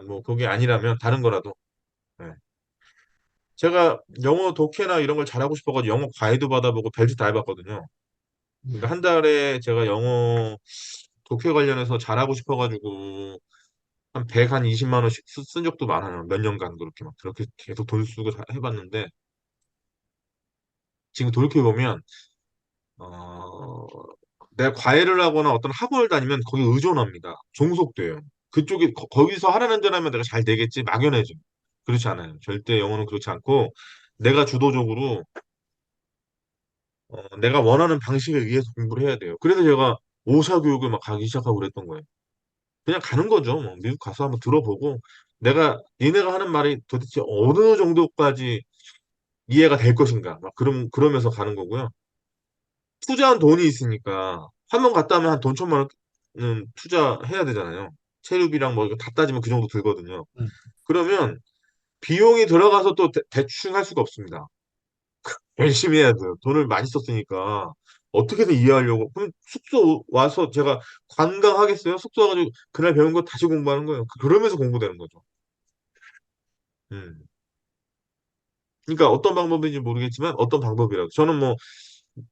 뭐 그게 아니라면 다른 거라도 네. 제가 영어 독해나 이런 걸 잘하고 싶어가지고 영어 과외도 받아보고 별짓 다 해봤거든요. 그러니까 한 달에 제가 영어 독해 관련해서 잘하고 싶어가지고 한 100, 한 20만 원씩 쓴 적도 많아요. 몇 년간 그렇게 계속 돈 쓰고 해봤는데 지금 돌이켜보면 어, 내가 과외를 하거나 어떤 학원을 다니면 거기 의존합니다. 종속돼요. 그쪽에 거기서 하라는 대로 하면 내가 잘 되겠지 막연해져. 그렇지 않아요. 절대 영어는 그렇지 않고 내가 주도적으로 내가 원하는 방식에 의해서 공부를 해야 돼요. 그래서 제가 오사 교육을 막 가기 시작하고 그랬던 거예요. 그냥 가는 거죠. 뭐 미국 가서 한번 들어보고 내가 얘네가 하는 말이 도대체 어느 정도까지 이해가 될 것인가. 막 그러면서 가는 거고요. 투자한 돈이 있으니까 한 번 갔다 하면 한 돈 천만 원은 투자해야 되잖아요. 체류비랑 뭐 이거 다 따지면 그 정도 들거든요. 음, 그러면 비용이 들어가서 또 대충 할 수가 없습니다. 열심히 해야 돼요. 돈을 많이 썼으니까 어떻게든 이해하려고. 그럼 숙소 와서 제가 관광하겠어요? 숙소 와가지고 그날 배운 거 다시 공부하는 거예요. 그러면서 공부되는 거죠. 음. 그러니까 어떤 방법인지 모르겠지만 어떤 방법이라고. 저는 뭐,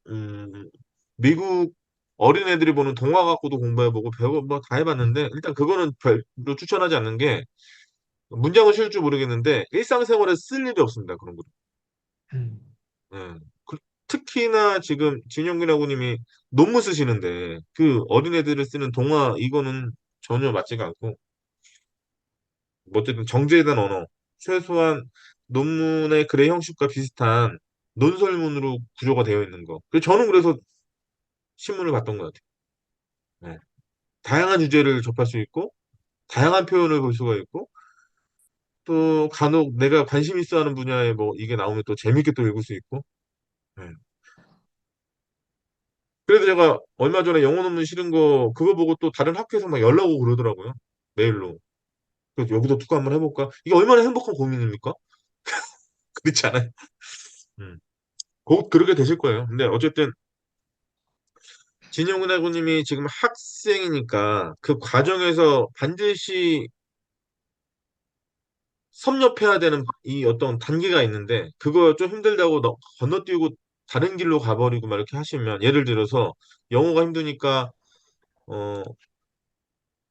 음, 미국 어린애들이 보는 동화 갖고도 공부해보고 배워 뭐 다 해봤는데 일단 그거는 별로 추천하지 않는 게 문장은 쉴 줄 모르겠는데 일상생활에 쓸 일이 없습니다. 그런 거. 음. 예. 특히나 지금 진영균 하고님이 논문 쓰시는데 그 어린애들을 쓰는 동화 이거는 전혀 맞지가 않고 뭐 어쨌든 정제에 대한 언어 최소한 논문의 글의 형식과 비슷한 논설문으로 구조가 되어 있는 거. 저는 그래서 신문을 봤던 것 같아요. 예. 다양한 주제를 접할 수 있고 다양한 표현을 볼 수가 있고 또 간혹 내가 관심 있어 하는 분야에 뭐 이게 나오면 또 재밌게 또 읽을 수 있고 예. 그래도 제가 얼마 전에 영어 논문 싫은 거 그거 보고 또 다른 학교에서 막 연락 오고 그러더라고요. 메일로. 그래서 여기도 투고 한번 해볼까? 이게 얼마나 행복한 고민입니까? 그렇지 않아요? 음. 곧 그렇게 되실 거예요. 근데 어쨌든 진영훈 학우님이 지금 학생이니까 그 과정에서 반드시 섭렵해야 되는 이 어떤 단계가 있는데 그거 좀 힘들다고 건너뛰고 다른 길로 가버리고 막 이렇게 하시면 예를 들어서 영어가 힘드니까 어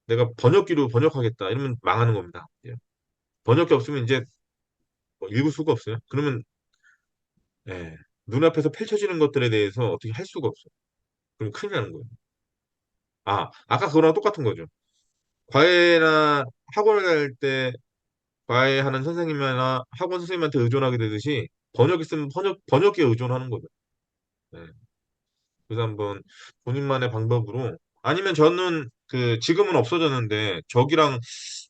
내가 번역기로 번역하겠다 이러면 망하는 겁니다. 예. 번역기 없으면 이제 뭐 읽을 수가 없어요. 그러면 예, 눈앞에서 펼쳐지는 것들에 대해서 어떻게 할 수가 없어요. 그럼 큰일 나는 거예요. 아, 아까 그거랑 똑같은 거죠. 과외나 학원을 갈 때 과외하는 선생님이나 학원 선생님한테 의존하게 되듯이 번역 있으면 번역기에 의존하는 거죠. 예. 그래서 한번 본인만의 방법으로 아니면 저는 그 지금은 없어졌는데 저기랑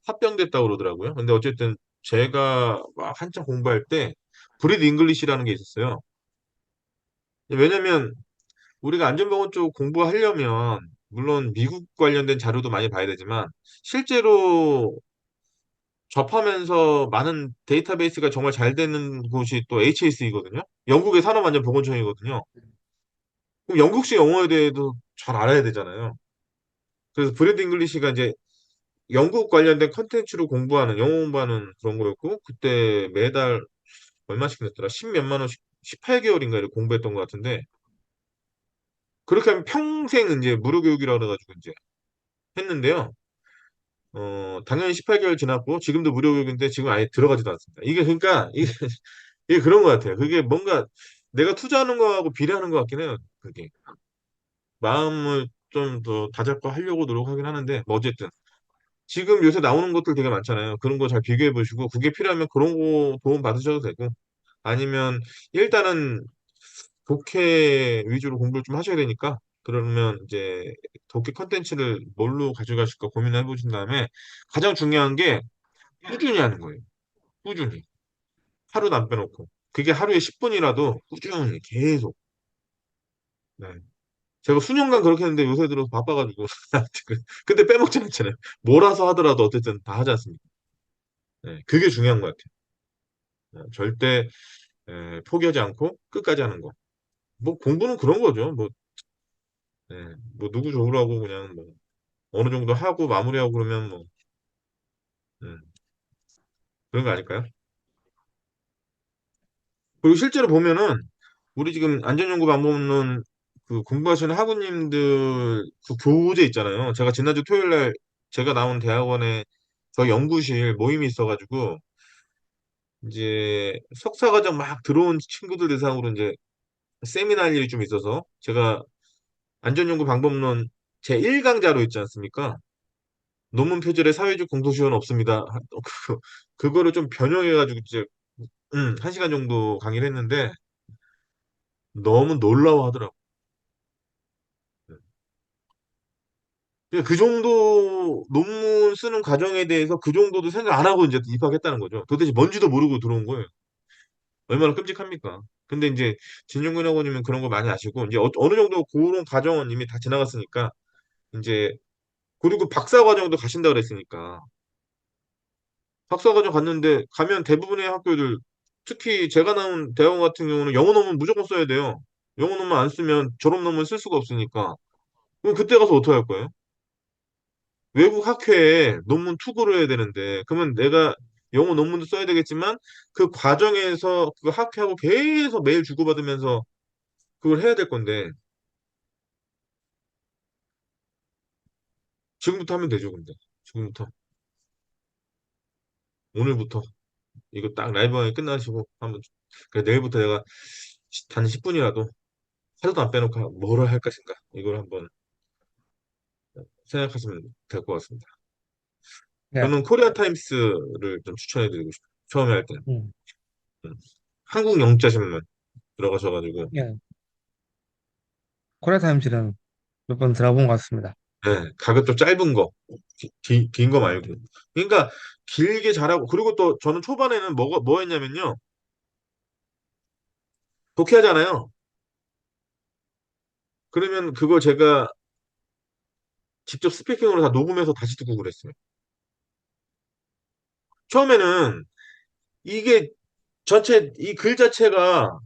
합병됐다고 그러더라고요. 근데 어쨌든 제가 막 한참 공부할 때 브리드 잉글리시라는 게 있었어요. 왜냐면 우리가 안전병원 쪽 공부하려면 물론 미국 관련된 자료도 많이 봐야 되지만 실제로 접하면서 많은 데이터베이스가 정말 잘 되는 곳이 또 HS이거든요. 영국의 산업안전보건청이거든요. 그럼 영국식 영어에 대해도 잘 알아야 되잖아요. 그래서 브래드 잉글리시가 이제 영국 관련된 컨텐츠로 공부하는 영어 공부하는 그런 거였고 그때 매달 얼마씩 냈더라? 10몇만 원씩 18개월인가 이렇게 공부했던 것 같은데 그렇게 하면 평생 이제 무료 교육이라 그래가지고 이제 했는데요. 당연히 18개월 지났고 지금도 무료 교육인데 지금 아예 들어가지도 않습니다. 이게 그러니까 이게 그런 것 같아요. 그게 뭔가 내가 투자하는 거하고 비례하는 것 같긴 해요. 그게 마음을 좀 더 다잡고 하려고 노력하긴 하는데 뭐 어쨌든 지금 요새 나오는 것들 되게 많잖아요. 그런 거 잘 비교해 보시고 그게 필요하면 그런 거 도움 받으셔도 되고 아니면 일단은 독해 위주로 공부를 좀 하셔야 되니까 그러면 이제 독해 컨텐츠를 뭘로 가져가실까 고민해 보신 다음에 가장 중요한 게 꾸준히 하는 거예요. 꾸준히. 하루도 안 빼놓고. 그게 하루에 10분이라도 꾸준히 계속. 네. 제가 수년간 그렇게 했는데 요새 들어서 바빠가지고 근데 빼먹지 않잖아요. 몰아서 하더라도 어쨌든 다 하지 않습니까? 네. 그게 중요한 것 같아요. 절대 포기하지 않고 끝까지 하는 거. 뭐 공부는 그런 거죠. 뭐, 뭐 누구 좋으라고 그냥 뭐 어느 정도 하고 마무리하고 그러면 뭐 음, 그런 거 아닐까요? 그리고 실제로 보면은 우리 지금 안전연구방법론 그 공부하시는 학우님들 그 교재 있잖아요. 제가 지난주 토요일 날 제가 나온 대학원에 저희 연구실 모임이 있어가지고 이제 석사과정 막 들어온 친구들 대상으로 이제 세미나 할 일이 좀 있어서 제가 안전연구방법론 제 1강자로 있지 않습니까? 논문 표절에 사회적 공소시효는 없습니다. 그거를 좀 변형해가지고 이제 1시간 정도 강의를 했는데 너무 놀라워하더라고요. 그 정도 논문 쓰는 과정에 대해서 그 정도도 생각 안 하고 이제 입학했다는 거죠. 도대체 뭔지도 모르고 들어온 거예요. 얼마나 끔찍합니까? 근데 이제 진용근 학원님은 그런 거 많이 아시고 이제 어느 정도 그런 과정은 이미 다 지나갔으니까 이제 그리고 박사 과정도 가신다 그랬으니까 박사 과정 갔는데 가면 대부분의 학교들 특히 제가 나온 대학원 같은 경우는 영어 논문 무조건 써야 돼요. 영어 논문 안 쓰면 졸업 논문 쓸 수가 없으니까. 그럼 그때 가서 어떻게 할 거예요? 외국 학회에 논문 투고를 해야 되는데, 그러면 내가 영어 논문도 써야 되겠지만 그 과정에서 그거 학회하고 계속 메일 주고받으면서 그걸 해야 될 건데 지금부터 하면 되죠, 근데. 지금부터. 오늘부터 이거 딱 라이브 강의 끝나시고 한번 그래 내일부터 내가 단 10분이라도 하루도 안 빼놓고 뭐를 할 것인가 이걸 한번 생각하시면 될 것 같습니다. 네. 저는 코리안 타임스를 좀 추천해드리고 싶어요. 처음에 할 때는. 음. 음. 한국 영자신문 들어가셔가지고 예. 코리아 타임즈는 몇 번 들어본 것 같습니다. 네, 가급적 짧은 거, 긴 거 말고. 그러니까 길게 잘하고 그리고 또 저는 초반에는 뭐 했냐면요. 독해하잖아요. 그러면 그거 제가 직접 스피킹으로 다 녹음해서 다시 듣고 그랬어요. 처음에는 이게 전체 이 글 자체가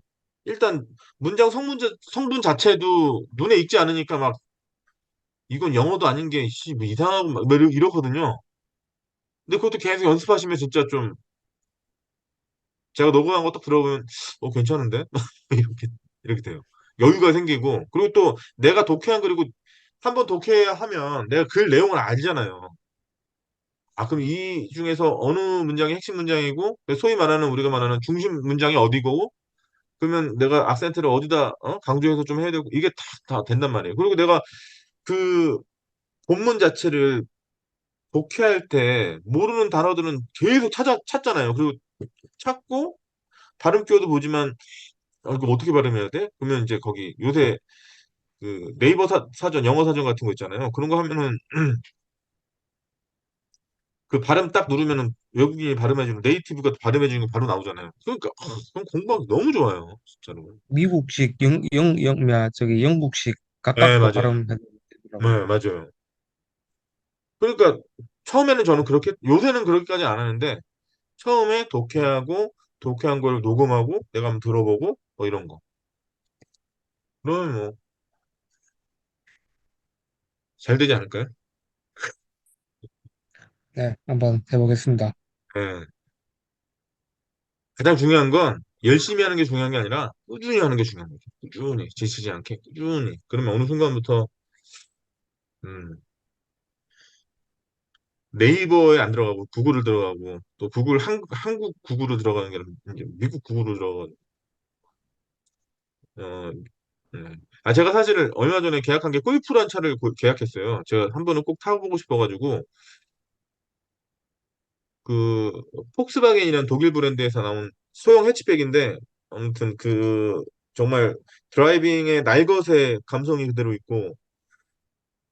일단 문장 성분 자체도 눈에 익지 않으니까 막 이건 영어도 아닌 게 씨, 뭐 이상하고 막 이러거든요. 근데 그것도 계속 연습하시면 진짜 좀 제가 녹음한 거 딱 들어보면 괜찮은데 이렇게 돼요. 여유가 생기고 그리고 또 내가 독해한 그리고 한번 독해하면 내가 글 내용을 알잖아요. 아 그럼 이 중에서 어느 문장이 핵심 문장이고 소위 말하는 우리가 말하는 중심 문장이 어디고 그러면 내가 악센트를 어디다 강조해서 좀 해야 되고 이게 다 된단 말이에요. 그리고 내가 그 본문 자체를 독해할 때 모르는 단어들은 계속 찾잖아요. 그리고 찾고 발음 기호도 보지만 이거 어떻게 발음해야 돼? 그러면 이제 거기 요새 그 네이버 사전 영어 사전 같은 거 있잖아요. 그런 거 하면은 그 발음 딱 누르면은 외국인이 발음해주는 네이티브가 발음해주는 게 바로 나오잖아요. 그러니까 그럼 공부하기 너무 좋아요, 진짜로. 미국식 저기 영국식 네, 가깝게 맞아요. 발음해더라고요. 네, 맞아요. 그러니까 처음에는 저는 그렇게 요새는 그렇게까지 안 하는데 처음에 독해한 걸 녹음하고 내가 한번 들어보고 뭐 이런 거. 그러면 뭐 잘 되지 않을까요? 네, 한번 해보겠습니다. 네. 가장 중요한 건 열심히 하는 게 중요한 게 아니라 꾸준히 하는 게 중요한 거죠. 꾸준히 지치지 않게 꾸준히. 그러면 어느 순간부터 음, 네이버에 안 들어가고 구글을 들어가고 또 구글 한국 구글로 들어가는 게 아니라 이제 미국 구글로 들어가. 어, 제가 사실은 얼마 전에 계약한 게 골프란 차를 계약했어요. 제가 한 번은 꼭 타보고 싶어가지고 그 폭스바겐이라는 독일 브랜드에서 나온 소형 해치백인데 아무튼 그 정말 드라이빙의 날것의 감성이 그대로 있고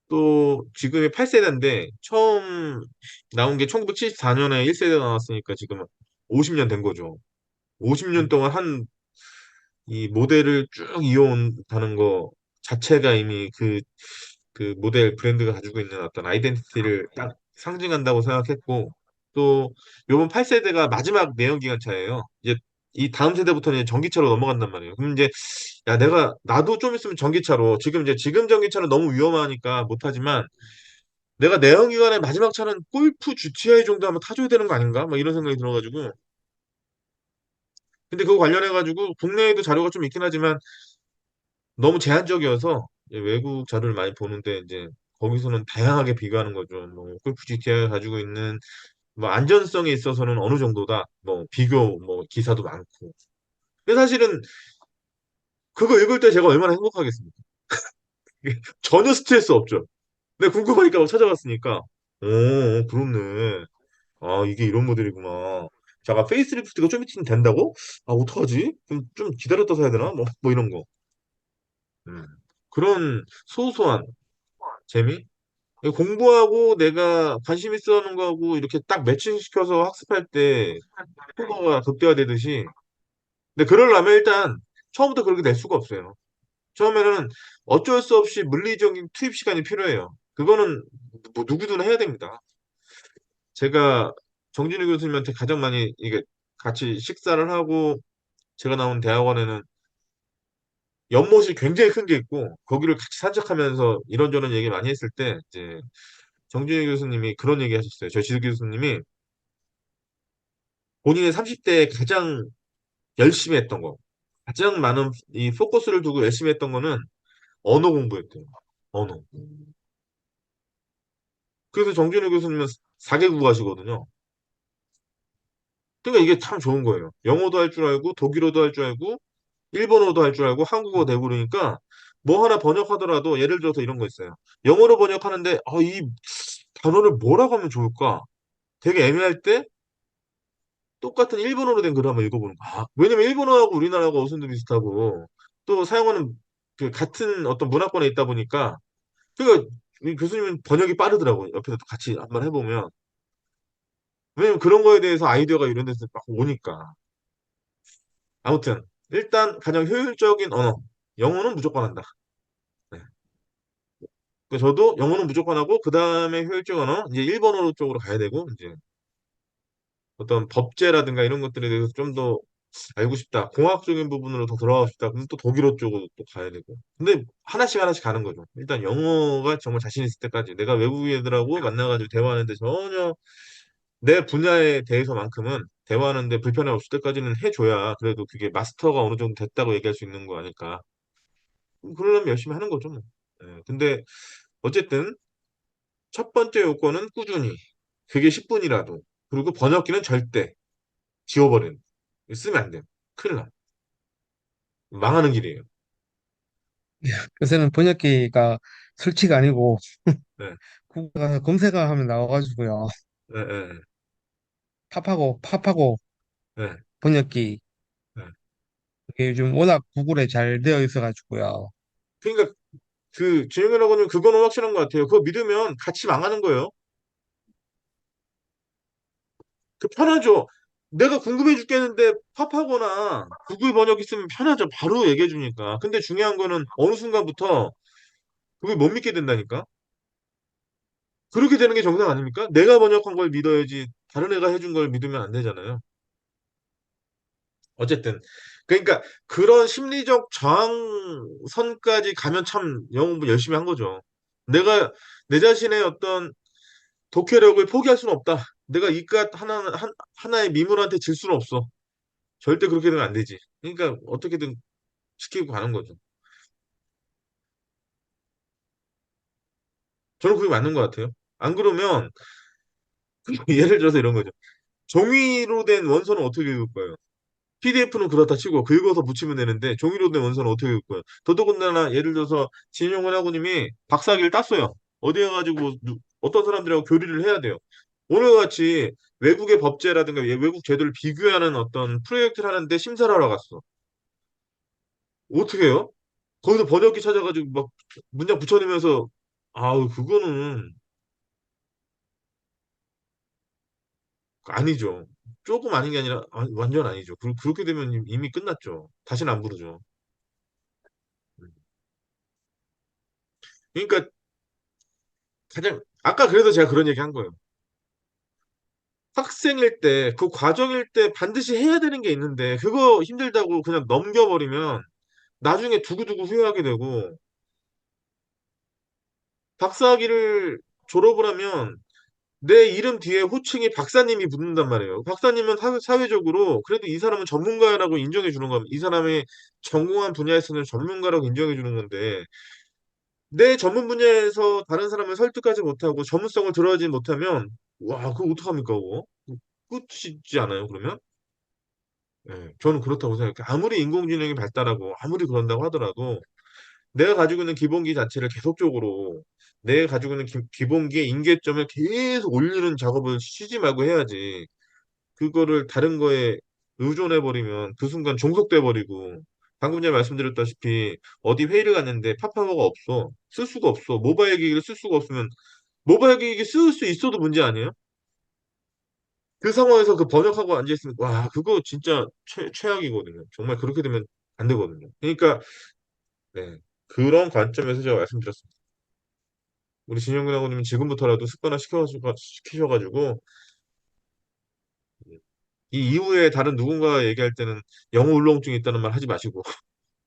또 지금이 8세대인데 처음 나온 게 1974년에 1세대가 나왔으니까 지금 50년 된 거죠. 50년 동안 한 이 모델을 쭉 이어온다는 거 자체가 이미 그 모델 브랜드가 가지고 있는 어떤 아이덴티티를 딱 상징한다고 생각했고 또 요번 8세대가 마지막 내연기관차예요. 이제 이 다음 세대부터는 이제 전기차로 넘어간단 말이에요. 그럼 이제 야 나도 좀 있으면 전기차로 지금 전기차는 너무 위험하니까 못하지만 내가 내연기관의 마지막 차는 골프 GTI 정도 한번 타줘야 되는 거 아닌가? 막 이런 생각이 들어가지고 근데 그거 관련해가지고 국내에도 자료가 좀 있긴 하지만 너무 제한적이어서 이제 외국 자료를 많이 보는데 이제 거기서는 다양하게 비교하는 거죠. 뭐 골프 GTI가 가지고 있는 뭐 안전성에 있어서는 어느 정도다. 뭐 비교 뭐 기사도 많고. 근데 사실은 그거 읽을 때 제가 얼마나 행복하겠습니까? 전혀 스트레스 없죠. 근데 궁금하니까 막 찾아봤으니까 그렇네. 아 이게 이런 모델이구나. 잠깐 페이스리프트가 좀 있으면 된다고? 아 어떡하지? 그럼 좀 기다렸다 사야 되나? 뭐 이런 거. 음. 그런 소소한 재미? 공부하고 내가 관심 있어 하는 거하고 이렇게 딱 매칭시켜서 학습할 때 속도가 극대화되듯이. 근데 그러려면 일단 처음부터 그렇게 낼 수가 없어요. 처음에는 어쩔 수 없이 물리적인 투입 시간이 필요해요. 그거는 뭐 누구든 해야 됩니다. 제가 정진우 교수님한테 가장 많이 이게 같이 식사를 하고 제가 나온 대학원에는 연못이 굉장히 큰 게 있고 거기를 같이 산책하면서 이런저런 얘기 많이 했을 때 이제 정진우 교수님이 그런 얘기 하셨어요. 저희 지도 교수님이 본인의 30대에 가장 열심히 했던 거, 가장 많은 이 포커스를 두고 열심히 했던 거는 언어 공부였대요. 언어. 그래서 정준호 교수님은 4개국 하시거든요. 그러니까 이게 참 좋은 거예요. 영어도 할 줄 알고, 독일어도 할 줄 알고, 일본어도 할 줄 알고, 한국어 되고 그러니까 뭐 하나 번역하더라도 예를 들어서 이런 거 있어요. 영어로 번역하는데, 이 단어를 뭐라고 하면 좋을까? 되게 애매할 때 똑같은 일본어로 된 글을 한번 읽어보는 거. 왜냐면 일본어하고 우리나라하고 어순도 비슷하고 또 사용하는 그 같은 어떤 문화권에 있다 보니까 그러니까 이 교수님은 번역이 빠르더라고요. 옆에서 또 같이 한번 해보면. 왜냐면 그런 거에 대해서 아이디어가 이런 데서 막 오니까. 아무튼 일단 가장 효율적인 언어. 영어는 무조건 한다. 네. 그래서 저도 영어는 무조건 하고 그 다음에 효율적인 언어 이제 일본어 쪽으로 가야 되고 이제 어떤 법제라든가 이런 것들에 대해서 좀 더 알고 싶다. 공학적인 부분으로 더 들어가고 싶다. 그럼 또 독일어 쪽으로 또 가야 되고. 근데 하나씩 하나씩 가는 거죠. 일단 영어가 정말 자신 있을 때까지 내가 외국 애들하고 만나가지고 대화하는데 전혀 내 분야에 대해서만큼은 대화하는데 불편함 없을 때까지는 해줘야 그래도 그게 마스터가 어느 정도 됐다고 얘기할 수 있는 거 아닐까. 그러려면 열심히 하는 거죠, 뭐. 근데 어쨌든 첫 번째 요건은 꾸준히. 그게 10분이라도. 그리고 번역기는 절대 지워버리는. 쓰면 안 돼요. 큰일 나. 망하는 길이에요. 요새는 번역기가 설치가 아니고 네, 구글 가서 검색을 하면 나와가지고요. 네, 네, 팝하고 네, 번역기 네. 이게 요즘 워낙 구글에 잘 되어 있어가지고요. 그러니까 그 진영이라고는 그거는 확실한 것 같아요. 그거 믿으면 같이 망하는 거예요. 그 편하죠. 내가 궁금해 죽겠는데 팝하거나 구글 번역 있으면 편하죠. 바로 얘기해 주니까. 근데 중요한 거는 어느 순간부터 그걸 못 믿게 된다니까. 그렇게 되는 게 정상 아닙니까? 내가 번역한 걸 믿어야지 다른 애가 해준 걸 믿으면 안 되잖아요. 어쨌든 그러니까 그런 심리적 저항선까지 가면 참 영어 공부 열심히 한 거죠. 내가 내 자신의 어떤 독해력을 포기할 수는 없다. 내가 이깟 하나의 미물한테 질 수는 없어. 절대 그렇게 되면 안 되지. 그러니까 어떻게든 시키고 가는 거죠. 저는 그게 맞는 것 같아요. 안 그러면 예를 들어서 이런 거죠. 종이로 된 원서는 어떻게 읽을 거예요? PDF는 그렇다 치고 긁어서 붙이면 되는데 종이로 된 원서는 어떻게 읽을 거예요? 더더군다나 예를 들어서 진용훈 학우님이 박사학위를 땄어요. 어디 가가지고 어떤 사람들하고 교류를 해야 돼요. 오늘 같이 외국의 법제라든가 외국 제도를 비교하는 어떤 프로젝트를 하는데 심사를 하러 갔어. 어떻게 해요? 거기서 번역기 찾아가지고 막 문장 붙여내면서 아우 그거는 아니죠. 조금 아닌 게 아니라 완전 아니죠. 그렇게 되면 이미 끝났죠. 다시는 안 부르죠. 그러니까 가장 아까 그래도 제가 그런 얘기 한 거예요. 학생일 때, 그 과정일 때 반드시 해야 되는 게 있는데, 그거 힘들다고 그냥 넘겨버리면 나중에 두고두고 후회하게 되고, 박사학위를 졸업을 하면 내 이름 뒤에 호칭이 박사님이 붙는단 말이에요. 박사님은 사회적으로 그래도 이 사람은 전문가라고 인정해 주는 겁니다. 이 사람의 전공한 분야에서는 전문가라고 인정해 주는 건데, 내 전문 분야에서 다른 사람을 설득하지 못하고 전문성을 드러내지 못하면, 와, 그거 어떡합니까, 그거? 끝이지 않아요, 그러면? 저는 그렇다고 생각해요. 아무리 인공지능이 발달하고 아무리 그런다고 하더라도 내가 가지고 있는 기본기 자체를 계속적으로 내가 가지고 있는 기본기의 임계점을 계속 올리는 작업을 쉬지 말고 해야지 그거를 다른 거에 의존해버리면 그 순간 종속돼버리고 방금 전에 말씀드렸다시피 어디 회의를 갔는데 파파고가 없어. 쓸 수가 없어. 모바일 기기를 쓸 수가 없으면 모바일 기기 쓸 수 있어도 문제 아니에요? 그 상황에서 그 번역하고 앉아있으면, 와, 그거 진짜 최악이거든요. 정말 그렇게 되면 안 되거든요. 그러니까, 네. 그런 관점에서 제가 말씀드렸습니다. 우리 진영근 하고님은 지금부터라도 습관화 시키셔가지고, 이 이후에 다른 누군가가 얘기할 때는 영어 울렁증이 있다는 말 하지 마시고,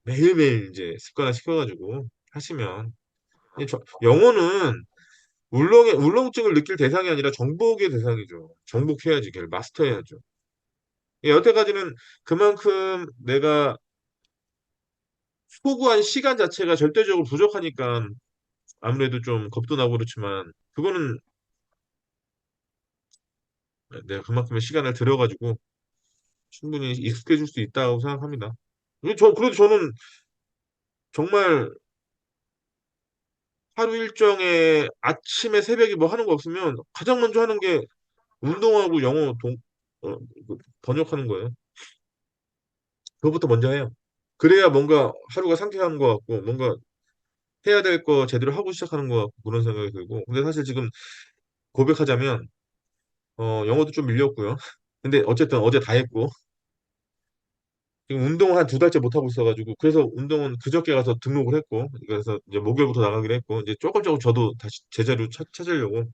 매일매일 이제 습관화 시켜가지고 하시면, 영어는 울렁증을 느낄 대상이 아니라 정복의 대상이죠. 정복해야지, 걔를 마스터해야죠. 여태까지는 그만큼 내가 소구한 시간 자체가 절대적으로 부족하니까 아무래도 좀 겁도 나고 그렇지만 그거는 내가 그만큼의 시간을 들여가지고 충분히 익숙해질 수 있다고 생각합니다. 그래도 저는 정말 하루 일정에 아침에 새벽에 뭐 하는 거 없으면 가장 먼저 하는 게 운동하고 영어 그 번역하는 거예요. 그거부터 먼저 해요. 그래야 뭔가 하루가 상쾌한 것 같고 뭔가 해야 될 거 제대로 하고 시작하는 것 같고 그런 생각이 들고. 근데 사실 지금 고백하자면 영어도 좀 밀렸고요. 근데 어쨌든 어제 다 했고 지금 운동을 한 2달째 못 하고 있어가지고 그래서 운동은 그저께 가서 등록을 했고 그래서 이제 목요일부터 나가기로 했고 이제 조금 조금 저도 다시 제자료 찾으려고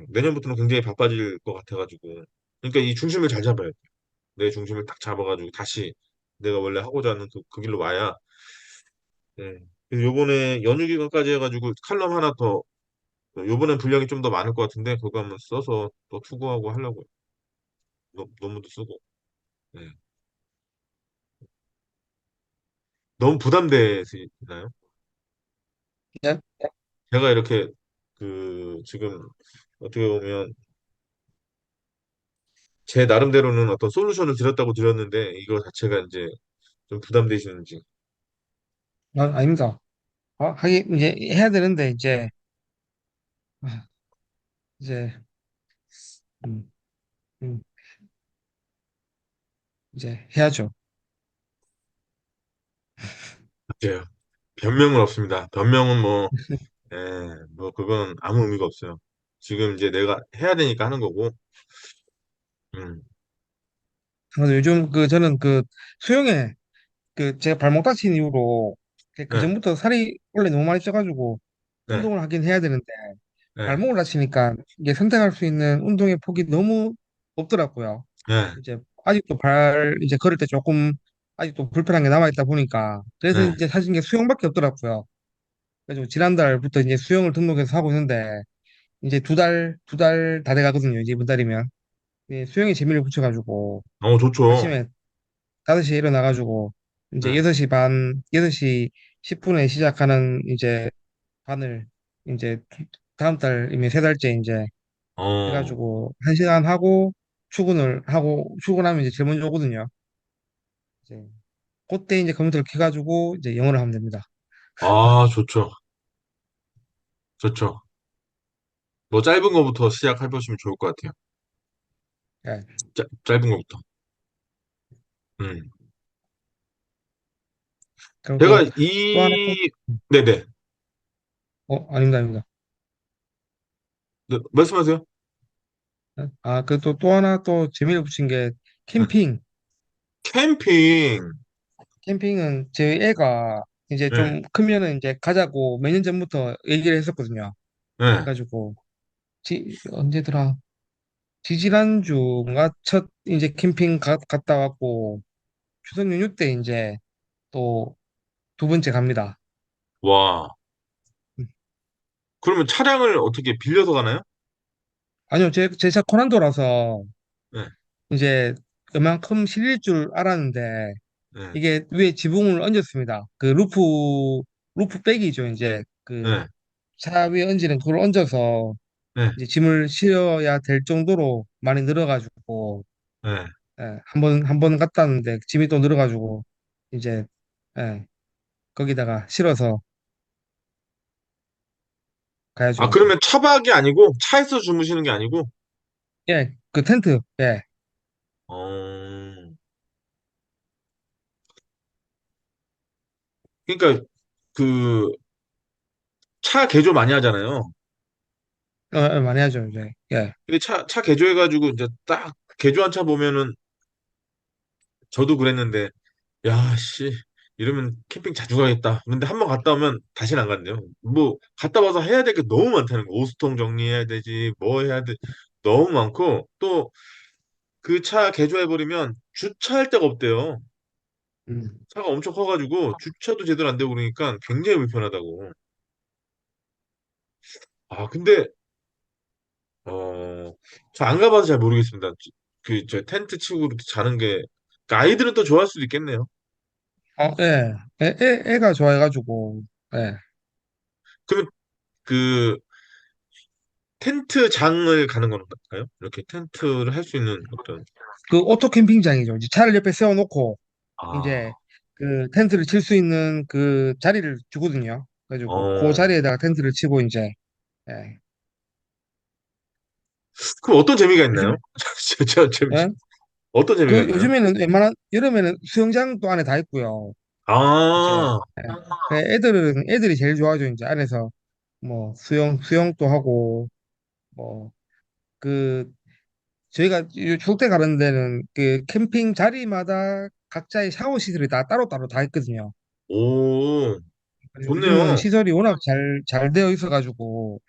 내년부터는 굉장히 바빠질 것 같아가지고 그러니까 이 중심을 잘 잡아야 돼. 내 중심을 딱 잡아가지고 다시 내가 원래 하고자 하는 그 길로 와야 그래서 요번에 연휴 기간까지 해가지고 칼럼 하나 더 요번엔 분량이 좀 더 많을 것 같은데 그거 한번 써서 또 투고하고 하려고 논문도 쓰고 예. 너무 부담되시나요? 예? 제가 이렇게 지금 어떻게 보면 제 나름대로는 어떤 솔루션을 드렸다고 드렸는데 이거 자체가 이제 좀 부담되시는지. 아닙니다. 하긴 이제 해야 되는데 아, 이제 음, 음, 이제 해야죠. 맞아요. 변명은 없습니다. 변명은 뭐, 뭐 그건 아무 의미가 없어요. 지금 이제 내가 해야 되니까 하는 거고. 음, 그래서 요즘 저는 수영에 제가 발목 다친 이후로 그 네, 전부터 살이 원래 너무 많이 쪄가지고 네, 운동을 하긴 해야 되는데 네, 발목을 다치니까 이게 선택할 수 있는 운동의 폭이 너무 없더라고요. 네, 이제 아직도 이제 걸을 때 조금 아직도 불편한 게 남아있다 보니까 그래서 네, 이제 사실 이게 수영밖에 없더라고요. 그래서 지난달부터 이제 수영을 등록해서 하고 있는데 이제 2달 다 돼가거든요. 이제 이번 달이면 수영에 재미를 붙여가지고 좋죠. 아침에 5시에 일어나가지고 이제 네, 6시 10분에 시작하는 이제 반을 이제 다음 달이면 3달째 이제 어, 해가지고 1시간 하고 출근하면 이제 제일 먼저 오거든요. 이제 그때 이제 컴퓨터를 켜가지고 이제 영어를 하면 됩니다. 좋죠. 좋죠. 뭐 짧은 거부터 시작해보시면 좋을 것 같아요. 예. 짧은 거부터. 음. 그리고 제가 또 하나 또, 네네. 아닙니다, 아닙니다. 네, 말씀하세요. 또 하나 또 재미를 붙인 게 네. 캠핑. 캠핑. 캠핑은 저희 애가 이제 네, 좀 크면은 이제 가자고 몇 년 전부터 얘기를 했었거든요. 네, 그래가지고 언제더라? 지지난주가 첫 이제 캠핑 갔다 왔고 추석 연휴 때 이제 또 2번째 갑니다. 와. 음. 그러면 차량을 어떻게 빌려서 가나요? 아니요, 제 차 코난도라서 네, 이제 그만큼 실릴 줄 알았는데 네, 이게 위에 지붕을 얹었습니다. 루프 백이죠. 이제 네, 차 위에 얹는 그걸 얹어서 네, 이제 짐을 실어야 될 정도로 많이 늘어가지고 네. 한 번 갔다 왔는데 짐이 또 늘어가지고 이제 예, 거기다가 실어서 가야죠. 그러면 차박이 아니고 차에서 주무시는 게 아니고, 예, 그 텐트, 예, 어, 그러니까 그 차 개조 많이 하잖아요. 많이 하죠, 이제. 예. 근데 차 개조해가지고 이제 딱 개조한 차 보면은 저도 그랬는데, 야, 씨, 이러면 캠핑 자주 가겠다. 근데 한 번 갔다 오면 다시는 안 간대요. 뭐, 갔다 와서 해야 될 게 너무 많다는 거. 오수통 정리해야 되지, 뭐 해야 돼. 너무 많고, 또 그 차 개조해버리면 주차할 데가 없대요. 음. 차가 엄청 커가지고 주차도 제대로 안 되고 그러니까 굉장히 불편하다고. 근데, 저 안 가봐서 잘 모르겠습니다. 그, 저, 텐트 치고 이렇게 자는 게, 그러니까 아이들은 또 좋아할 수도 있겠네요. 예. 애가 좋아해가지고, 예. 그러면 그, 텐트장을 가는 건가요? 이렇게 텐트를 할 수 있는 어떤, 그 오토 캠핑장이죠. 이제 차를 옆에 세워놓고, 아, 이제 그 텐트를 칠 수 있는 그 자리를 주거든요. 그래가지고, 그 어, 자리에다가 텐트를 치고, 이제, 예. 그럼 어떤 재미가 요즘, 있나요? 예? 어떤 재미가 그 있나요? 요즘에는 웬만한, 여름에는 수영장도 안에 다 있고요. 이제, 아, 예. 그 애들이 제일 좋아하죠. 이제 안에서 뭐 수영도 하고, 뭐, 그 저희가 축대 가는 데는 그 캠핑 자리마다 각자의 샤워 시설이 다 따로따로 다 있거든요. 오, 그리고 요즘은 좋네요. 시설이 워낙 잘 되어 있어가지고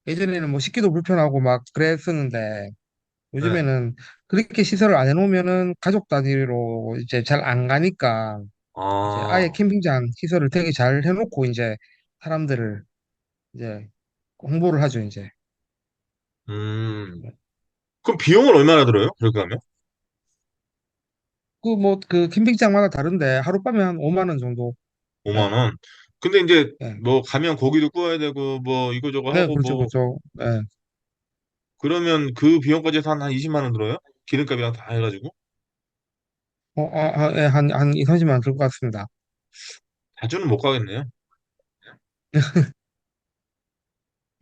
예전에는 뭐 씻기도 불편하고 막 그랬었는데 네. 요즘에는 그렇게 시설을 안 해놓으면은 가족 단위로 이제 잘 안 가니까 이제 아예 아, 캠핑장 시설을 되게 잘 해놓고 이제 사람들을 이제 홍보를 하죠 이제. 음. 그럼 비용은 얼마나 들어요? 그렇게 하면? 그 뭐 그 캠핑장마다 다른데 하룻밤에 한 5만 원 정도. 5만 예, 원. 근데 이제 예. 뭐 가면 고기도 구워야 되고 뭐 이거저거 네, 하고 그렇죠, 뭐 그렇죠. 예. 그러면 그 비용까지 해서 한 20만 원 들어요? 기름값이랑 다 해가지고? 예, 한 2, 30만 원 들 것 같습니다. 자주는 못 가겠네요.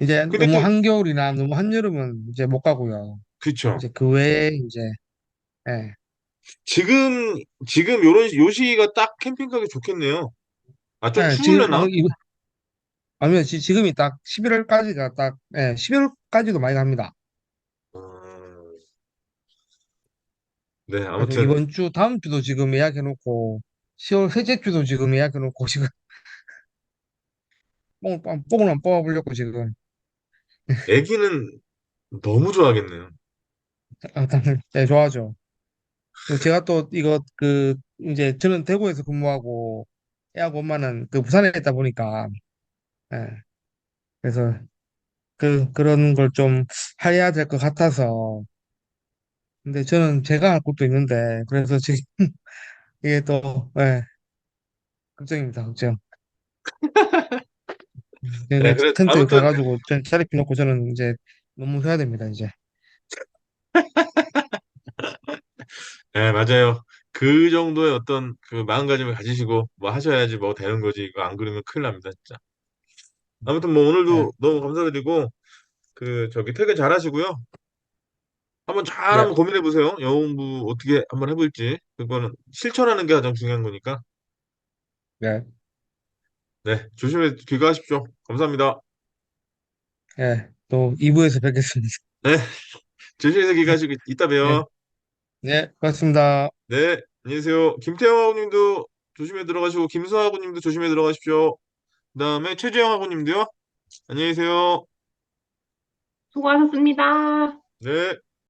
이제 근데 너무 또, 한겨울이나 너무 한여름은 이제 못 가고요. 그쵸. 이제 그 외에 이제, 예. 지금, 지금 요 시기가 딱 캠핑 가기 좋겠네요. 아, 좀 예, 지금, 추우려나? 아니면 지금이 딱 11월까지가 딱, 예, 12월까지도 많이 갑니다. 음, 네, 그래서 아무튼, 이번 주, 다음 주도 지금 예약해놓고, 10월 셋째 주도 지금 예약해놓고, 지금 뽕을 안 뽑아보려고 지금, 애기는 너무 좋아하겠네요. 네, 좋아하죠. 그리고 제가 또 이거 이제 저는 대구에서 근무하고 애하고 엄마는 그 부산에 있다 보니까 예, 그래서 그런 걸 좀 해야 될 것 같아서 근데 저는 제가 할 것도 있는데 그래서 지금 이게 또 예, 걱정입니다 걱정. 네, 내 그래, 텐트 아무튼, 가가지고 전 자리 피놓고 저는 이제 너무 해야 됩니다 이제. 네, 맞아요. 그 정도의 어떤 그 마음가짐을 가지시고 뭐 하셔야지 뭐 되는 거지. 이거 안 그러면 큰일 납니다, 진짜. 아무튼 뭐 예, 오늘도 너무 감사드리고 그 저기 퇴근 잘 하시고요. 한번 네, 고민해 보세요. 영어공부 어떻게 한번 해볼지. 그거는 실천하는 게 가장 중요한 거니까. 네, 네, 조심해 귀가하십시오. 감사합니다. 예, 또 2부에서 뵙겠습니다. 네, 조심해서 귀가하시고 이따 네, 봬요. 네, 고맙습니다. 네, 안녕히 계세요. 김태형 아버님도 조심해 들어가시고 김수아 아버님도 조심해 들어가십시오. 그다음에 최재형 아버님도요. 안녕히 계세요. 수고하셨습니다. 네.